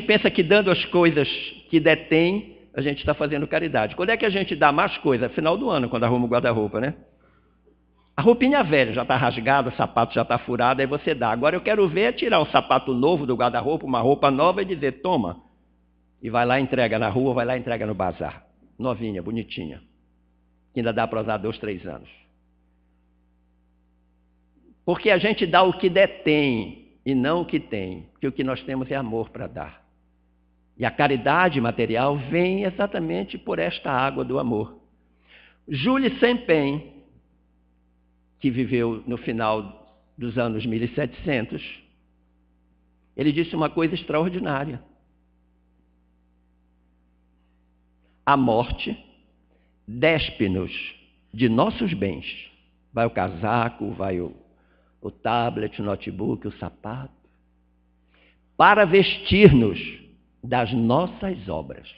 [SPEAKER 2] pensa que dando as coisas que detém, a gente está fazendo caridade. Quando é que a gente dá mais coisa? Final do ano, quando arruma o guarda-roupa, né? A roupinha velha já está rasgada, o sapato já está furado, aí você dá. Agora eu quero ver tirar um sapato novo do guarda-roupa, uma roupa nova e dizer, toma. E vai lá, entrega na rua, vai lá, entrega no bazar. Novinha, bonitinha. Que ainda dá para usar 2, 3 anos. Porque a gente dá o que detém e não o que tem. Porque o que nós temos é amor para dar. E a caridade material vem exatamente por esta água do amor. Jules Saint-Pin, que viveu no final dos anos 1700, ele disse uma coisa extraordinária. a morte, despe-nos de nossos bens. Vai o casaco, vai o tablet, o notebook, o sapato, para vestir-nos das nossas obras.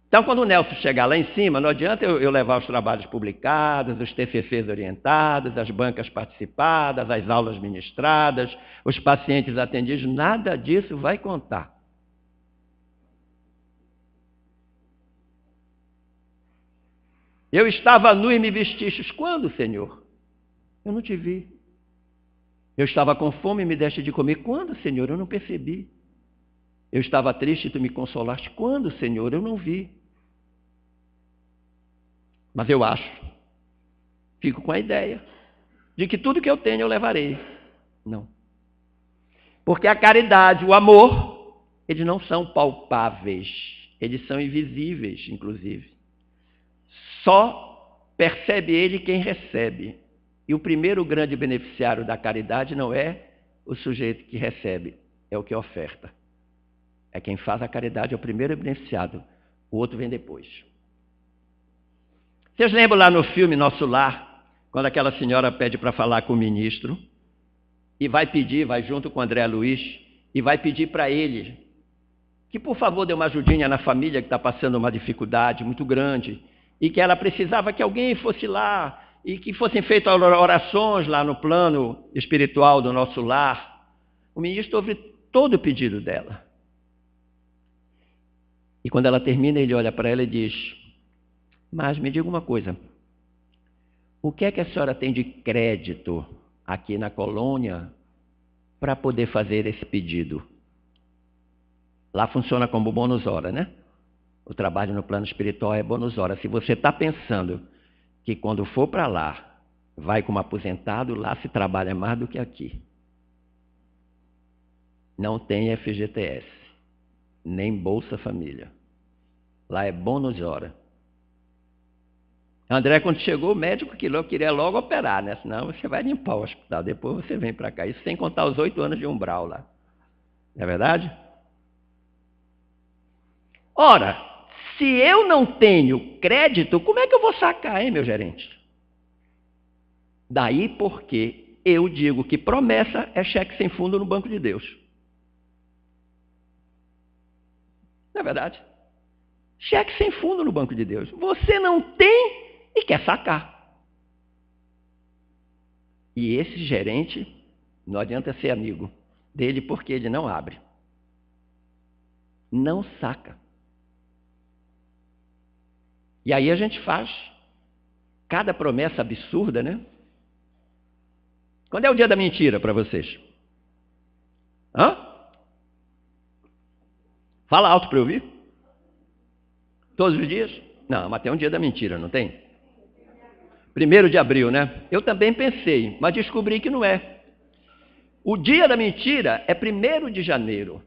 [SPEAKER 2] Então, quando o Nelson chegar lá em cima, não adianta eu levar os trabalhos publicados, os TCCs orientados, as bancas participadas, as aulas ministradas, os pacientes atendidos, nada disso vai contar. Eu estava nu e me vestistes. Quando, Senhor? Eu não te vi. Eu estava com fome e me deste de comer. Quando, Senhor? Eu não percebi. Eu estava triste e tu me consolaste. Quando, Senhor? Eu não vi. Mas eu acho, fico com a ideia de que tudo que eu tenho eu levarei. Não. Porque a caridade, o amor, eles não são palpáveis. Eles são invisíveis, inclusive. Só percebe ele quem recebe. E o primeiro grande beneficiário da caridade não é o sujeito que recebe, é o que oferta. É quem faz a caridade, é o primeiro beneficiado. O outro vem depois. Vocês lembram lá no filme Nosso Lar, quando aquela senhora pede para falar com o ministro, e vai junto com o André Luiz, e vai pedir para ele que, por favor, dê uma ajudinha na família que está passando uma dificuldade muito grande, e que ela precisava que alguém fosse lá, e que fossem feitas orações lá no plano espiritual do Nosso Lar. O ministro ouve todo o pedido dela. E quando ela termina, ele olha para ela e diz: mas me diga uma coisa, o que é que a senhora tem de crédito aqui na colônia para poder fazer esse pedido? Lá funciona como bônus hora, né? O trabalho no plano espiritual é bônus hora. Se você está pensando que quando for para lá, vai como aposentado, lá se trabalha mais do que aqui. Não tem FGTS, nem Bolsa Família. Lá é bônus hora. André, quando chegou, o médico queria logo operar, né? Senão você vai limpar o hospital, depois você vem para cá. Isso sem contar os 8 anos de umbral lá. Não é verdade? Ora, se eu não tenho crédito, como é que eu vou sacar, hein, meu gerente? Daí porque eu digo que promessa é cheque sem fundo no banco de Deus. Não é verdade? Cheque sem fundo no banco de Deus. Você não tem e quer sacar. E esse gerente, não adianta ser amigo dele porque ele não abre. Não saca. E aí a gente faz cada promessa absurda, né? Quando é o dia da mentira para vocês? Hã? Fala alto para eu ouvir. Todos os dias? Não, mas tem um dia da mentira, não tem? 1º de abril, né? Eu também pensei, mas descobri que não é. O dia da mentira é 1º de janeiro.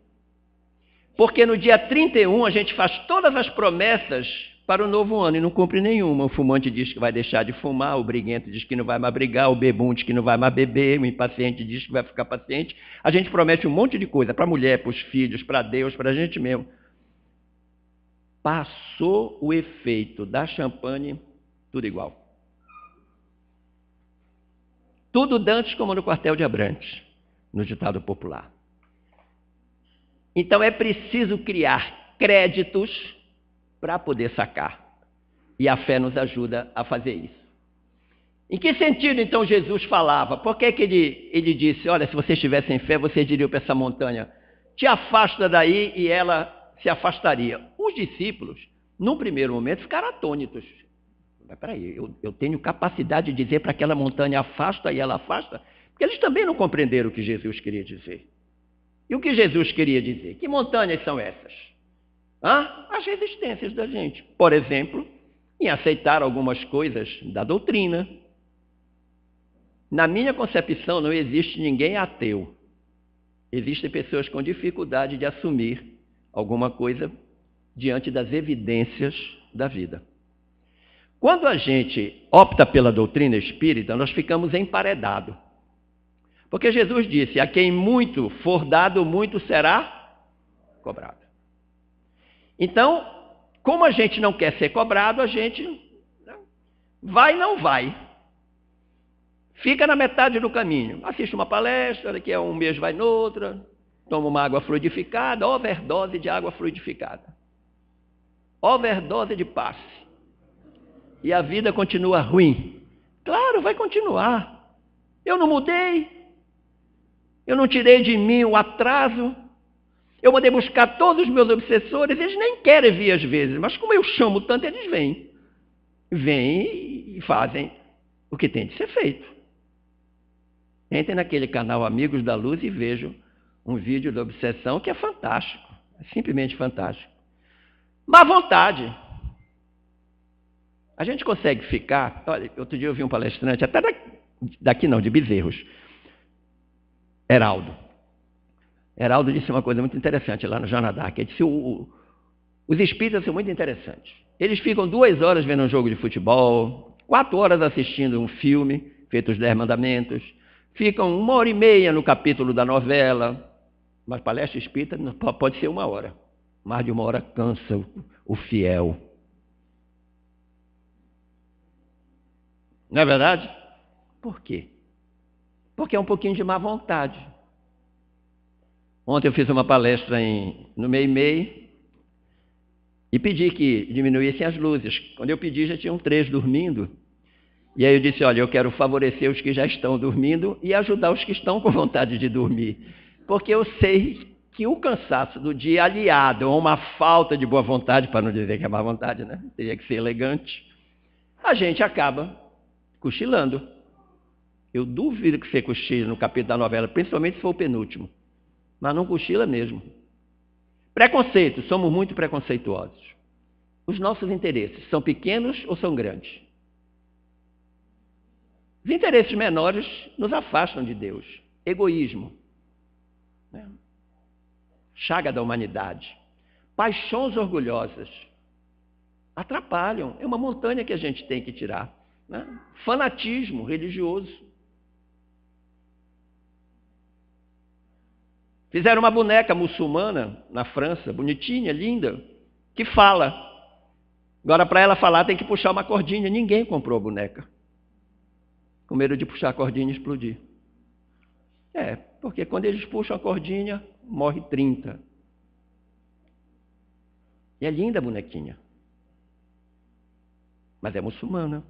[SPEAKER 2] Porque no dia 31 a gente faz todas as promessas para o novo ano e não cumpre nenhuma. O fumante diz que vai deixar de fumar, o briguento diz que não vai mais brigar, o bebum diz que não vai mais beber, o impaciente diz que vai ficar paciente. A gente promete um monte de coisa para a mulher, para os filhos, para Deus, para a gente mesmo. Passou o efeito da champanhe, tudo igual. Tudo dantes como no quartel de Abrantes, no ditado popular. Então é preciso criar créditos para poder sacar. E a fé nos ajuda a fazer isso. Em que sentido, então, Jesus falava? Por que ele disse, olha, se vocês tivessem fé, vocês diriam para essa montanha, te afasta daí, e ela se afastaria. Os discípulos, num primeiro momento, ficaram atônitos. Mas peraí, eu tenho capacidade de dizer para aquela montanha afasta e ela afasta? Porque eles também não compreenderam o que Jesus queria dizer. E o que Jesus queria dizer? Que montanhas são essas? As resistências da gente. Por exemplo, em aceitar algumas coisas da doutrina. Na minha concepção, não existe ninguém ateu. Existem pessoas com dificuldade de assumir alguma coisa diante das evidências da vida. Quando a gente opta pela doutrina espírita, nós ficamos emparedados. Porque Jesus disse, a quem muito for dado, muito será cobrado. Então, como a gente não quer ser cobrado, a gente vai e não vai. Fica na metade do caminho. Assiste uma palestra, daqui a um mês vai noutra, toma uma água fluidificada, overdose de água fluidificada. Overdose de passe. E a vida continua ruim. Claro, vai continuar. Eu não mudei. Eu não tirei de mim o atraso. Eu mandei buscar todos os meus obsessores, eles nem querem vir às vezes, mas como eu chamo tanto, eles vêm. Vêm e fazem o que tem de ser feito. Entrem naquele canal Amigos da Luz e vejam um vídeo da obsessão que é fantástico. É simplesmente fantástico. Má vontade. A gente consegue ficar... Olha, outro dia eu vi um palestrante, até daqui não, de Bezerros. Heraldo disse uma coisa muito interessante lá no Joana d'Arc. Ele disse, os espíritas são muito interessantes. Eles ficam 2 horas vendo um jogo de futebol, 4 horas assistindo um filme, feito os 10 mandamentos, ficam 1h30 no capítulo da novela, mas palestra espírita pode ser 1 hora. Mais de 1 hora cansa o fiel. Não é verdade? Por quê? Porque é um pouquinho de má vontade. Ontem eu fiz uma palestra no MEI e pedi que diminuíssem as luzes. Quando eu pedi, já tinham 3 dormindo. E aí eu disse, olha, eu quero favorecer os que já estão dormindo e ajudar os que estão com vontade de dormir. Porque eu sei que o cansaço do dia aliado a uma falta de boa vontade, para não dizer que é má vontade, né? Teria que ser elegante, a gente acaba cochilando. Eu duvido que você cochile no capítulo da novela, principalmente se for o penúltimo. Mas não cochila mesmo. Preconceito, somos muito preconceituosos. Os nossos interesses são pequenos ou são grandes? Os interesses menores nos afastam de Deus. Egoísmo. Né? Chaga da humanidade. Paixões orgulhosas. Atrapalham. É uma montanha que a gente tem que tirar. Né? Fanatismo religioso. Fizeram uma boneca muçulmana na França, bonitinha, linda, que fala. Agora, para ela falar, tem que puxar uma cordinha. Ninguém comprou a boneca. Com medo de puxar a cordinha e explodir. Porque quando eles puxam a cordinha, morre 30. E é linda a bonequinha. Mas é muçulmana.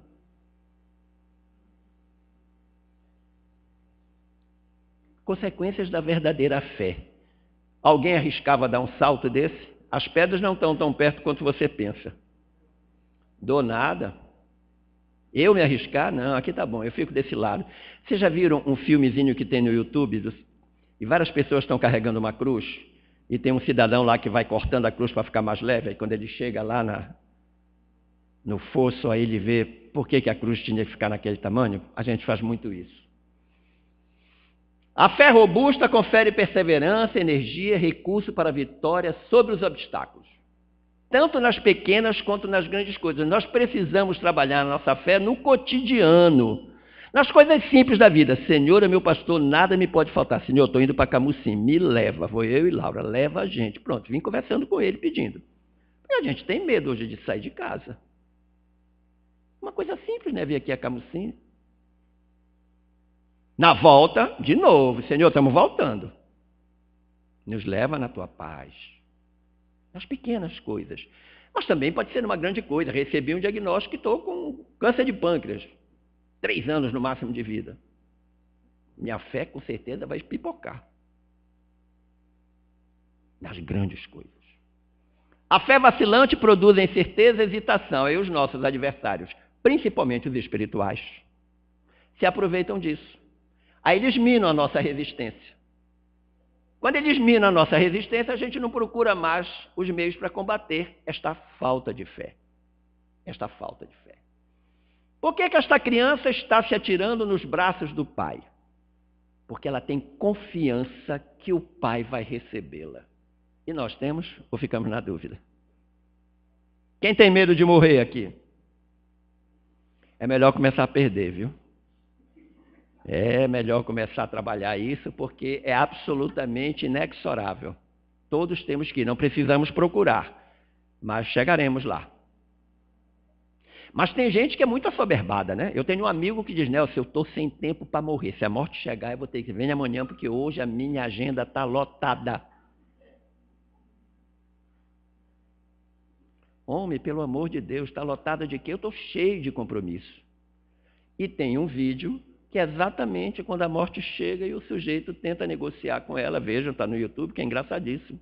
[SPEAKER 2] Consequências da verdadeira fé. Alguém arriscava dar um salto desse? As pedras não estão tão perto quanto você pensa. Dou nada. Eu me arriscar? Não, aqui tá bom, eu fico desse lado. Vocês já viram um filmezinho que tem no YouTube? E várias pessoas estão carregando uma cruz, e tem um cidadão lá que vai cortando a cruz para ficar mais leve, aí quando ele chega lá no fosso, aí ele vê por que a cruz tinha que ficar naquele tamanho. A gente faz muito isso. A fé robusta confere perseverança, energia, recurso para a vitória sobre os obstáculos. Tanto nas pequenas quanto nas grandes coisas. Nós precisamos trabalhar a nossa fé no cotidiano, nas coisas simples da vida. Senhor é meu pastor, nada me pode faltar. Senhor, estou indo para Camusim, me leva. Vou eu e Laura, leva a gente. Pronto, vim conversando com ele, pedindo. E a gente tem medo hoje de sair de casa. Uma coisa simples, né? Vir aqui a Camusim. Na volta, de novo, Senhor, estamos voltando. Nos leva na tua paz. Nas pequenas coisas. Mas também pode ser uma grande coisa. Recebi um diagnóstico que estou com câncer de pâncreas. 3 anos no máximo de vida. Minha fé, com certeza, vai pipocar. Nas grandes coisas. A fé vacilante produz incerteza e hesitação. Aí os nossos adversários, principalmente os espirituais, se aproveitam disso. Aí eles minam a nossa resistência. Quando eles minam a nossa resistência, a gente não procura mais os meios para combater esta falta de fé. Esta falta de fé. Por que esta criança está se atirando nos braços do pai? Porque ela tem confiança que o pai vai recebê-la. E nós temos ou ficamos na dúvida? Quem tem medo de morrer aqui? É melhor começar a perder, viu? É melhor começar a trabalhar isso, porque é absolutamente inexorável. Todos temos que ir, não precisamos procurar. mas chegaremos lá. Mas tem gente que é muito assoberbada, né? Eu tenho um amigo que diz, Nelson, eu estou sem tempo para morrer. Se a morte chegar, eu vou ter que vir amanhã, porque hoje a minha agenda está lotada. Homem, pelo amor de Deus, está lotada de quê? Eu estou cheio de compromisso. E tem um vídeo que é exatamente quando a morte chega e o sujeito tenta negociar com ela. Vejam, está no YouTube, que é engraçadíssimo.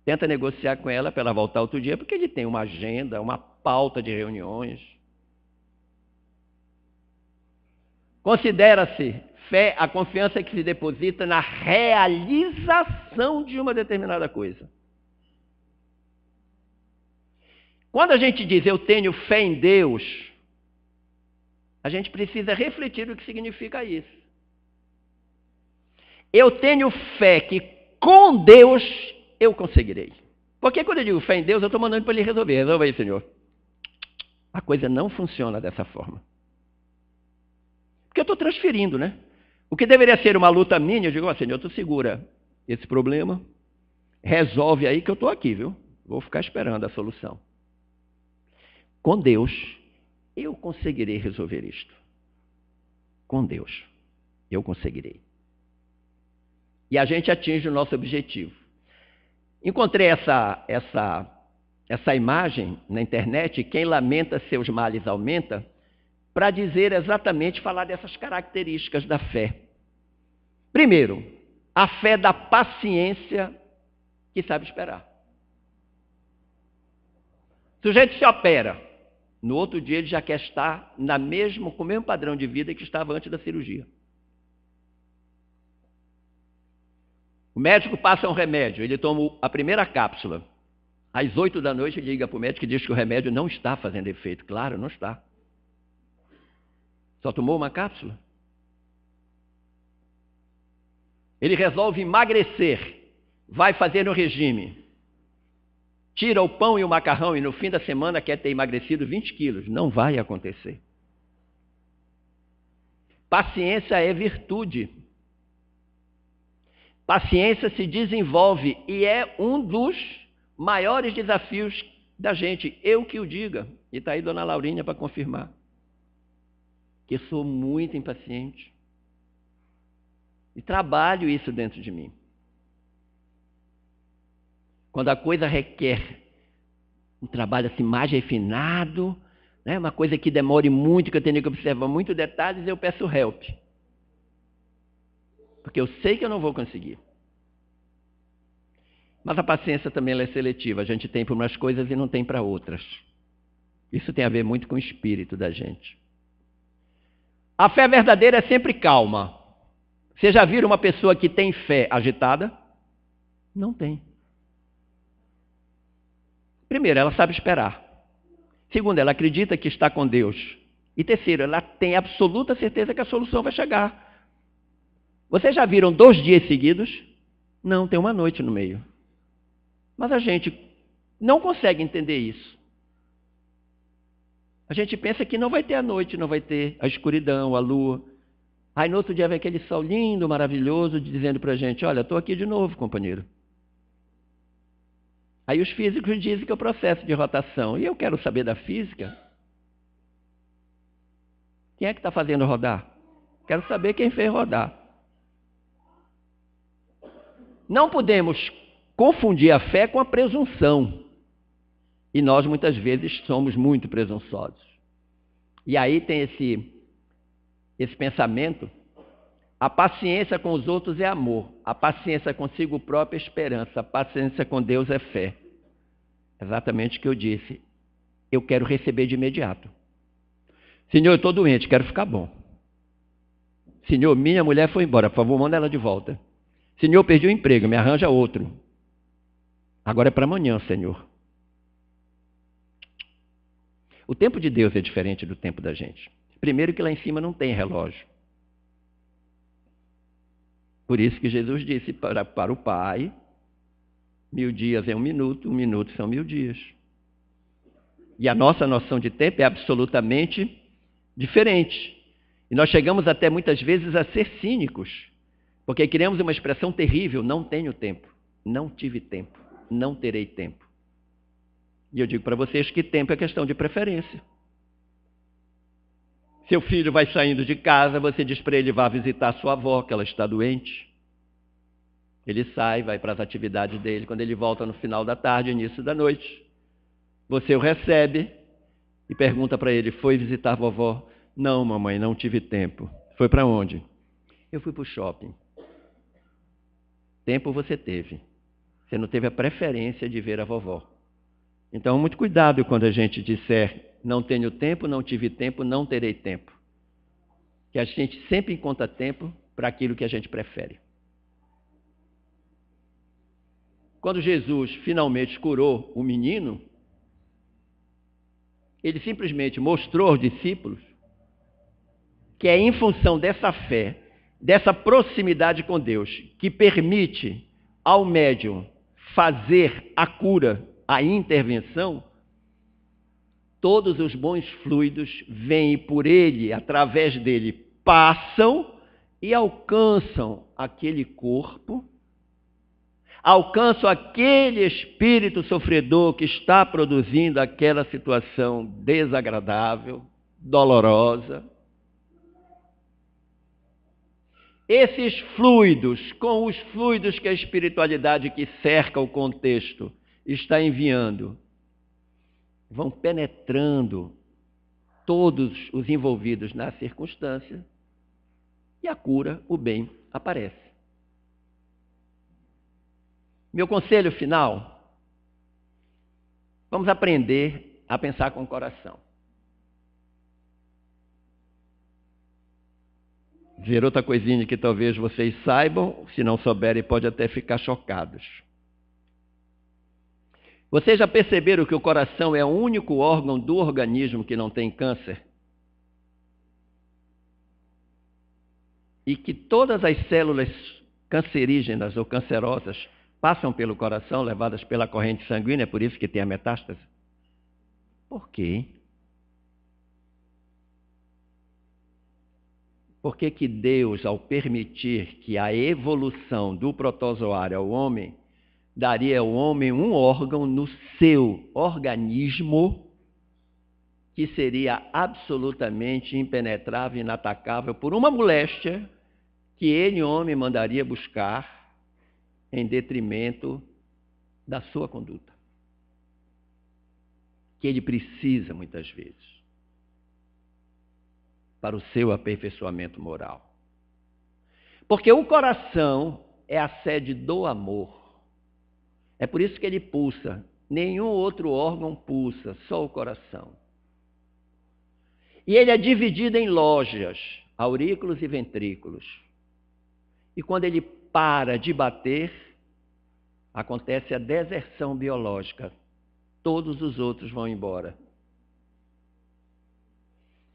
[SPEAKER 2] Tenta negociar com ela para ela voltar outro dia, porque ele tem uma agenda, uma pauta de reuniões. Considera-se fé a confiança que se deposita na realização de uma determinada coisa. Quando a gente diz eu tenho fé em Deus, a gente precisa refletir o que significa isso. Eu tenho fé que com Deus eu conseguirei. Porque quando eu digo fé em Deus, eu estou mandando para ele resolver. Resolva aí, Senhor. A coisa não funciona dessa forma. Porque eu estou transferindo, né? O que deveria ser uma luta minha, eu digo, Senhor, tu segura esse problema, resolve aí que eu estou aqui, viu? Vou ficar esperando a solução. Com Deus, eu conseguirei resolver isto. Com Deus, eu conseguirei. E a gente atinge o nosso objetivo. Encontrei essa imagem na internet, quem lamenta seus males aumenta, para dizer exatamente, falar dessas características da fé. Primeiro, a fé da paciência que sabe esperar. O sujeito se opera. No outro dia ele já quer estar com o mesmo padrão de vida que estava antes da cirurgia. O médico passa um remédio, ele toma a primeira cápsula. Às 8 da noite ele liga para o médico e diz que o remédio não está fazendo efeito. Claro, não está. Só tomou uma cápsula. Ele resolve emagrecer, vai fazer um regime. Tira o pão e o macarrão e no fim da semana quer ter emagrecido 20 quilos. Não vai acontecer. Paciência é virtude. Paciência se desenvolve e é um dos maiores desafios da gente. Eu que o diga. E está aí Dona Laurinha para confirmar. Que sou muito impaciente. E trabalho isso dentro de mim. Quando a coisa requer um trabalho assim mais refinado, né, uma coisa que demore muito, que eu tenho que observar muitos detalhes, eu peço help. Porque eu sei que eu não vou conseguir. Mas a paciência também ela é seletiva. A gente tem para umas coisas e não tem para outras. Isso tem a ver muito com o espírito da gente. A fé verdadeira é sempre calma. Você já viram uma pessoa que tem fé agitada? Não tem. Primeiro, ela sabe esperar. Segundo, ela acredita que está com Deus. E terceiro, ela tem absoluta certeza que a solução vai chegar. Vocês já viram 2 dias seguidos? Não, tem uma noite no meio. Mas a gente não consegue entender isso. A gente pensa que não vai ter a noite, não vai ter a escuridão, a lua. Aí no outro dia vem aquele sol lindo, maravilhoso, dizendo para a gente, olha, estou aqui de novo, companheiro. Aí os físicos dizem que é o processo de rotação. E eu quero saber da física. Quem é que está fazendo rodar? Quero saber quem fez rodar. Não podemos confundir a fé com a presunção. E nós, muitas vezes, somos muito presunçosos. E aí tem esse pensamento. A paciência com os outros é amor. A paciência consigo próprio é esperança. A paciência com Deus é fé. Exatamente o que eu disse. Eu quero receber de imediato. Senhor, eu estou doente, quero ficar bom. Senhor, minha mulher foi embora, por favor, manda ela de volta. Senhor, perdi o emprego, me arranja outro. Agora é para amanhã, Senhor. O tempo de Deus é diferente do tempo da gente. Primeiro que lá em cima não tem relógio. Por isso que Jesus disse para o Pai, 1000 dias é 1 minuto, 1 minuto são 1000 dias. E a nossa noção de tempo é absolutamente diferente. E nós chegamos até muitas vezes a ser cínicos, porque criamos uma expressão terrível, não tenho tempo, não tive tempo, não terei tempo. E eu digo para vocês que tempo é questão de preferência. Seu filho vai saindo de casa, você diz para ele, vá visitar sua avó, que ela está doente. Ele sai, vai para as atividades dele. Quando ele volta no final da tarde, início da noite, você o recebe e pergunta para ele, foi visitar a vovó? Não, mamãe, não tive tempo. Foi para onde? Eu fui para o shopping. Tempo você teve. Você não teve a preferência de ver a vovó. Então, muito cuidado quando a gente disser, não tenho tempo, não tive tempo, não terei tempo. Que a gente sempre encontra tempo para aquilo que a gente prefere. Quando Jesus finalmente curou o menino, ele simplesmente mostrou aos discípulos que é em função dessa fé, dessa proximidade com Deus, que permite ao médium fazer a cura, a intervenção, todos os bons fluidos vêm por ele, através dele, passam e alcançam aquele corpo, alcançam aquele espírito sofredor que está produzindo aquela situação desagradável, dolorosa. Esses fluidos, com os fluidos que a espiritualidade que cerca o contexto está enviando, vão penetrando todos os envolvidos na circunstância e a cura, o bem, aparece. Meu conselho final, vamos aprender a pensar com o coração. Dizer outra coisinha que talvez vocês saibam, se não souberem, pode até ficar chocados. Vocês já perceberam que o coração é o único órgão do organismo que não tem câncer? E que todas as células cancerígenas ou cancerosas passam pelo coração, levadas pela corrente sanguínea, é por isso que tem a metástase? Por quê? Por que que Deus, ao permitir que a evolução do protozoário ao homem, daria ao homem um órgão no seu organismo que seria absolutamente impenetrável, inatacável por uma moléstia que ele, homem, mandaria buscar em detrimento da sua conduta, que ele precisa muitas vezes para o seu aperfeiçoamento moral. Porque o coração é a sede do amor. É por isso que ele pulsa. Nenhum outro órgão pulsa, só o coração. E ele é dividido em lojas, aurículos e ventrículos. E quando ele para de bater, acontece a deserção biológica. Todos os outros vão embora.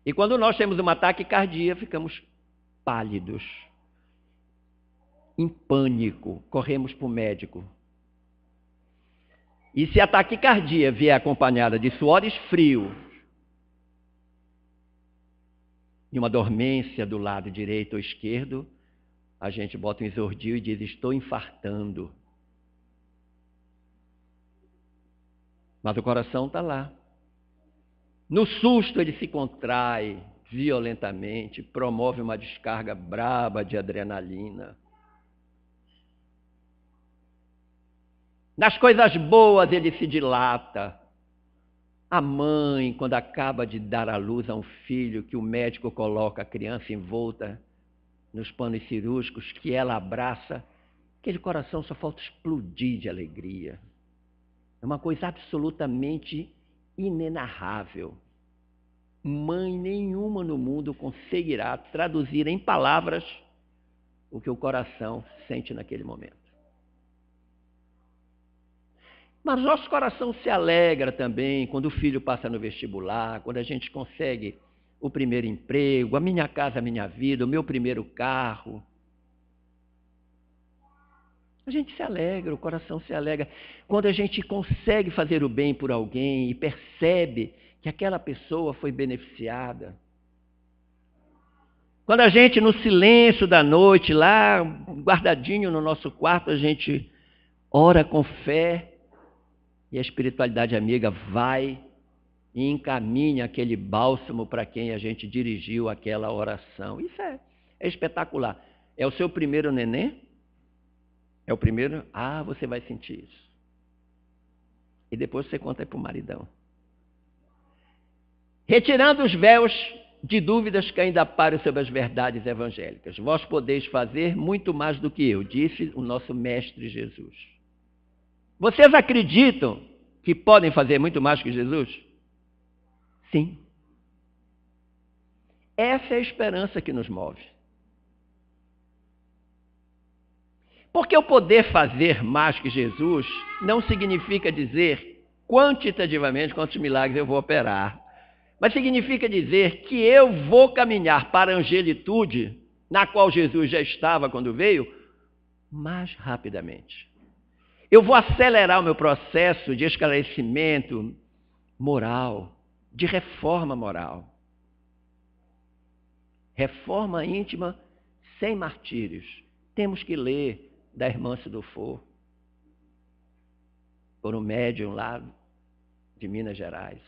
[SPEAKER 2] E quando nós temos um ataque cardíaco, ficamos pálidos, em pânico, corremos para o médico. E se a taquicardia vier acompanhada de suores frios e uma dormência do lado direito ou esquerdo, a gente bota um exordio e diz, estou infartando. Mas o coração está lá. No susto ele se contrai violentamente, promove uma descarga braba de adrenalina. Nas coisas boas ele se dilata. A mãe, quando acaba de dar à luz a um filho, que o médico coloca a criança envolta nos panos cirúrgicos, que ela abraça, aquele coração só falta explodir de alegria. É uma coisa absolutamente inenarrável. Mãe nenhuma no mundo conseguirá traduzir em palavras o que o coração sente naquele momento. Mas nosso coração se alegra também quando o filho passa no vestibular, quando a gente consegue o primeiro emprego, a minha casa, a minha vida, o meu primeiro carro. A gente se alegra, o coração se alegra. Quando a gente consegue fazer o bem por alguém e percebe que aquela pessoa foi beneficiada. Quando a gente, no silêncio da noite, lá, guardadinho no nosso quarto, a gente ora com fé E a espiritualidade amiga vai e encaminha aquele bálsamo para quem a gente dirigiu aquela oração. Isso é espetacular. É o seu primeiro neném? É o primeiro? Ah, você vai sentir isso. E depois você conta para o maridão. Retirando os véus de dúvidas que ainda param sobre as verdades evangélicas. Vós podeis fazer muito mais do que eu, disse o nosso Mestre Jesus. Vocês acreditam que podem fazer muito mais que Jesus? Sim. Essa é a esperança que nos move. Porque o poder fazer mais que Jesus não significa dizer quantitativamente quantos milagres eu vou operar. Mas significa dizer que eu vou caminhar para a angelitude, na qual Jesus já estava quando veio, mais rapidamente. Eu vou acelerar o meu processo de esclarecimento moral, de reforma moral. Reforma íntima sem martírios. Temos que ler da irmã Sidofo, por um médium lá de Minas Gerais.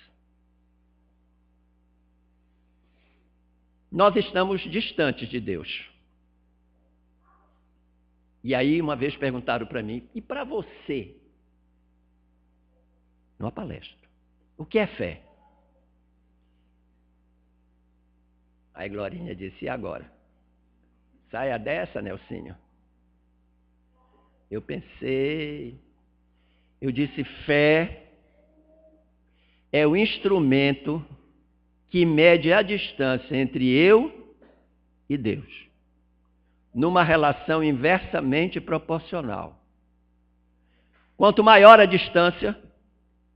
[SPEAKER 2] Nós estamos distantes de Deus. E aí, uma vez perguntaram para mim, e para você? Numa palestra. O que é fé? Aí Glorinha disse, e agora? Saia dessa, Nelsinho. Eu pensei, eu disse, fé é o instrumento que mede a distância entre eu e Deus, numa relação inversamente proporcional. Quanto maior a distância,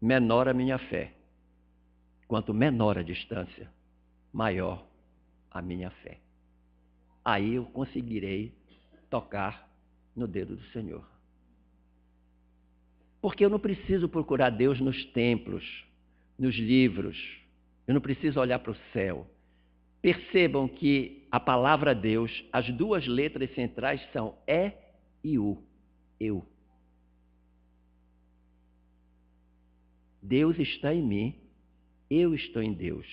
[SPEAKER 2] menor a minha fé. Quanto menor a distância, maior a minha fé. Aí eu conseguirei tocar no dedo do Senhor. Porque eu não preciso procurar Deus nos templos, nos livros. Eu não preciso olhar para o céu. Percebam que a palavra Deus, as duas letras centrais são E e U. Eu. Deus está em mim, eu estou em Deus.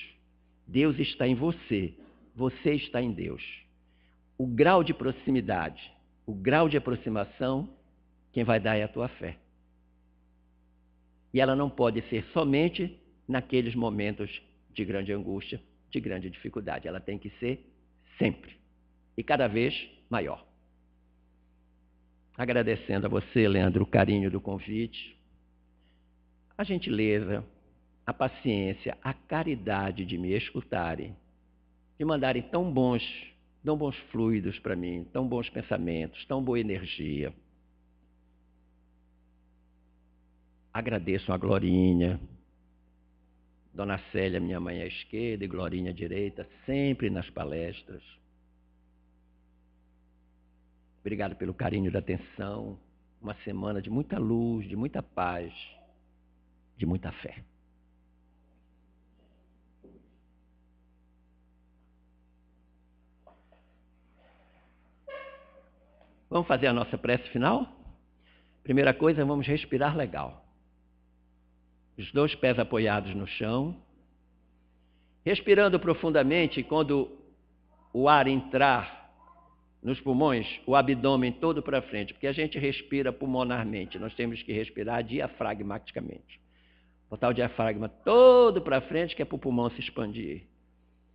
[SPEAKER 2] Deus está em você, você está em Deus. O grau de proximidade, o grau de aproximação, quem vai dar é a tua fé. E ela não pode ser somente naqueles momentos de grande angústia, de grande dificuldade. Ela tem que ser sempre. E cada vez maior. Agradecendo a você, Leandro, o carinho do convite, a gentileza, a paciência, a caridade de me escutarem, de mandarem tão bons fluidos para mim, tão bons pensamentos, tão boa energia. Agradeço a Glorinha, Dona Célia, minha mãe à esquerda, e Glorinha à direita, sempre nas palestras. Obrigado pelo carinho da atenção. Uma semana de muita luz, de muita paz, de muita fé. Vamos fazer a nossa prece final? Primeira coisa, vamos respirar legal. Os dois pés apoiados no chão. Respirando profundamente, quando o ar entrar nos pulmões, o abdômen todo para frente, porque a gente respira pulmonarmente, nós temos que respirar diafragmaticamente. Botar o diafragma todo para frente, que é para o pulmão se expandir.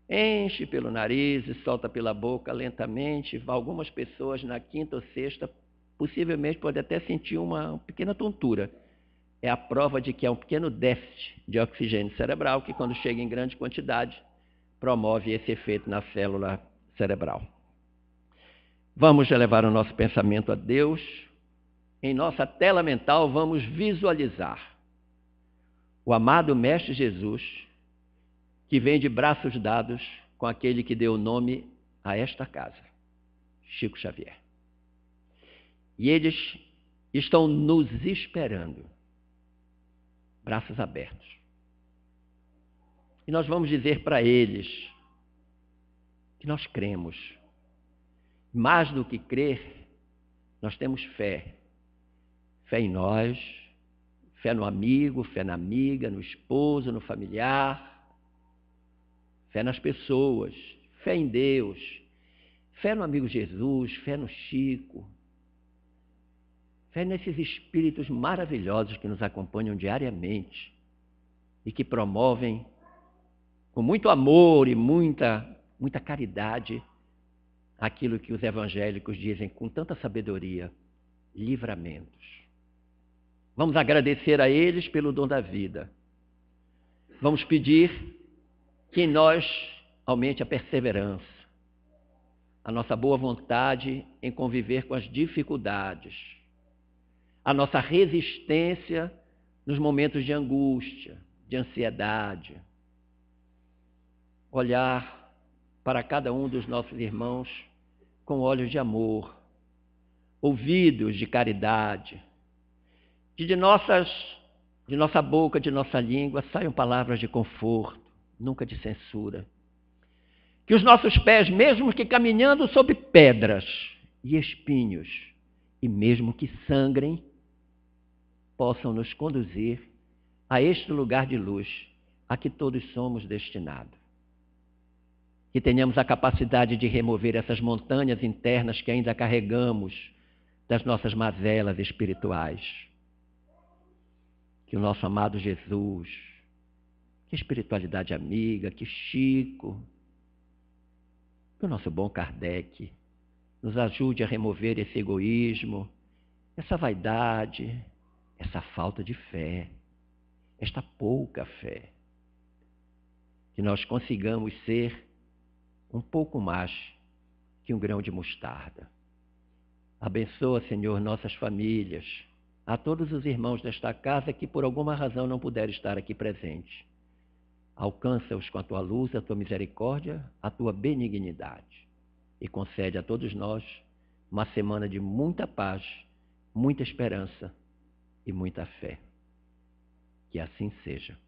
[SPEAKER 2] Enche pelo nariz e solta pela boca lentamente. Algumas pessoas na quinta ou sexta, possivelmente podem até sentir uma pequena tontura. É a prova de que há um pequeno déficit de oxigênio cerebral, que quando chega em grande quantidade, promove esse efeito na célula cerebral. Vamos elevar o nosso pensamento a Deus. Em nossa tela mental, vamos visualizar o amado Mestre Jesus, que vem de braços dados com aquele que deu o nome a esta casa, Chico Xavier. E eles estão nos esperando, braços abertos. E nós vamos dizer para eles que nós cremos. Mais do que crer, nós temos fé. Fé em nós, Fé no amigo, fé na amiga, no esposo, no familiar. Fé nas pessoas, fé em Deus. Fé no amigo Jesus, fé no Chico. Fé nesses espíritos maravilhosos que nos acompanham diariamente e que promovem com muito amor e muita caridade aquilo que os evangélicos dizem com tanta sabedoria, livramentos. Vamos agradecer a eles pelo dom da vida. Vamos pedir que em nós aumente a perseverança, a nossa boa vontade em conviver com as dificuldades, a nossa resistência nos momentos de angústia, de ansiedade. Olhar para cada um dos nossos irmãos com olhos de amor, ouvidos de caridade, de nossa boca, de nossa língua, saiam palavras de conforto, nunca de censura. Que os nossos pés, mesmo que caminhando sobre pedras e espinhos, e mesmo que sangrem, possam nos conduzir a este lugar de luz a que todos somos destinados. Que tenhamos a capacidade de remover essas montanhas internas que ainda carregamos das nossas mazelas espirituais. Que o nosso amado Jesus, que a espiritualidade amiga, que Chico, que o nosso bom Kardec nos ajude a remover esse egoísmo, essa vaidade, essa falta de fé, esta pouca fé. Que nós consigamos ser um pouco mais que um grão de mostarda. Abençoa, Senhor, nossas famílias, a todos os irmãos desta casa que por alguma razão não puderam estar aqui presentes. Alcança-os com a tua luz, a tua misericórdia, a tua benignidade. E concede a todos nós uma semana de muita paz, muita esperança e muita fé. Que assim seja.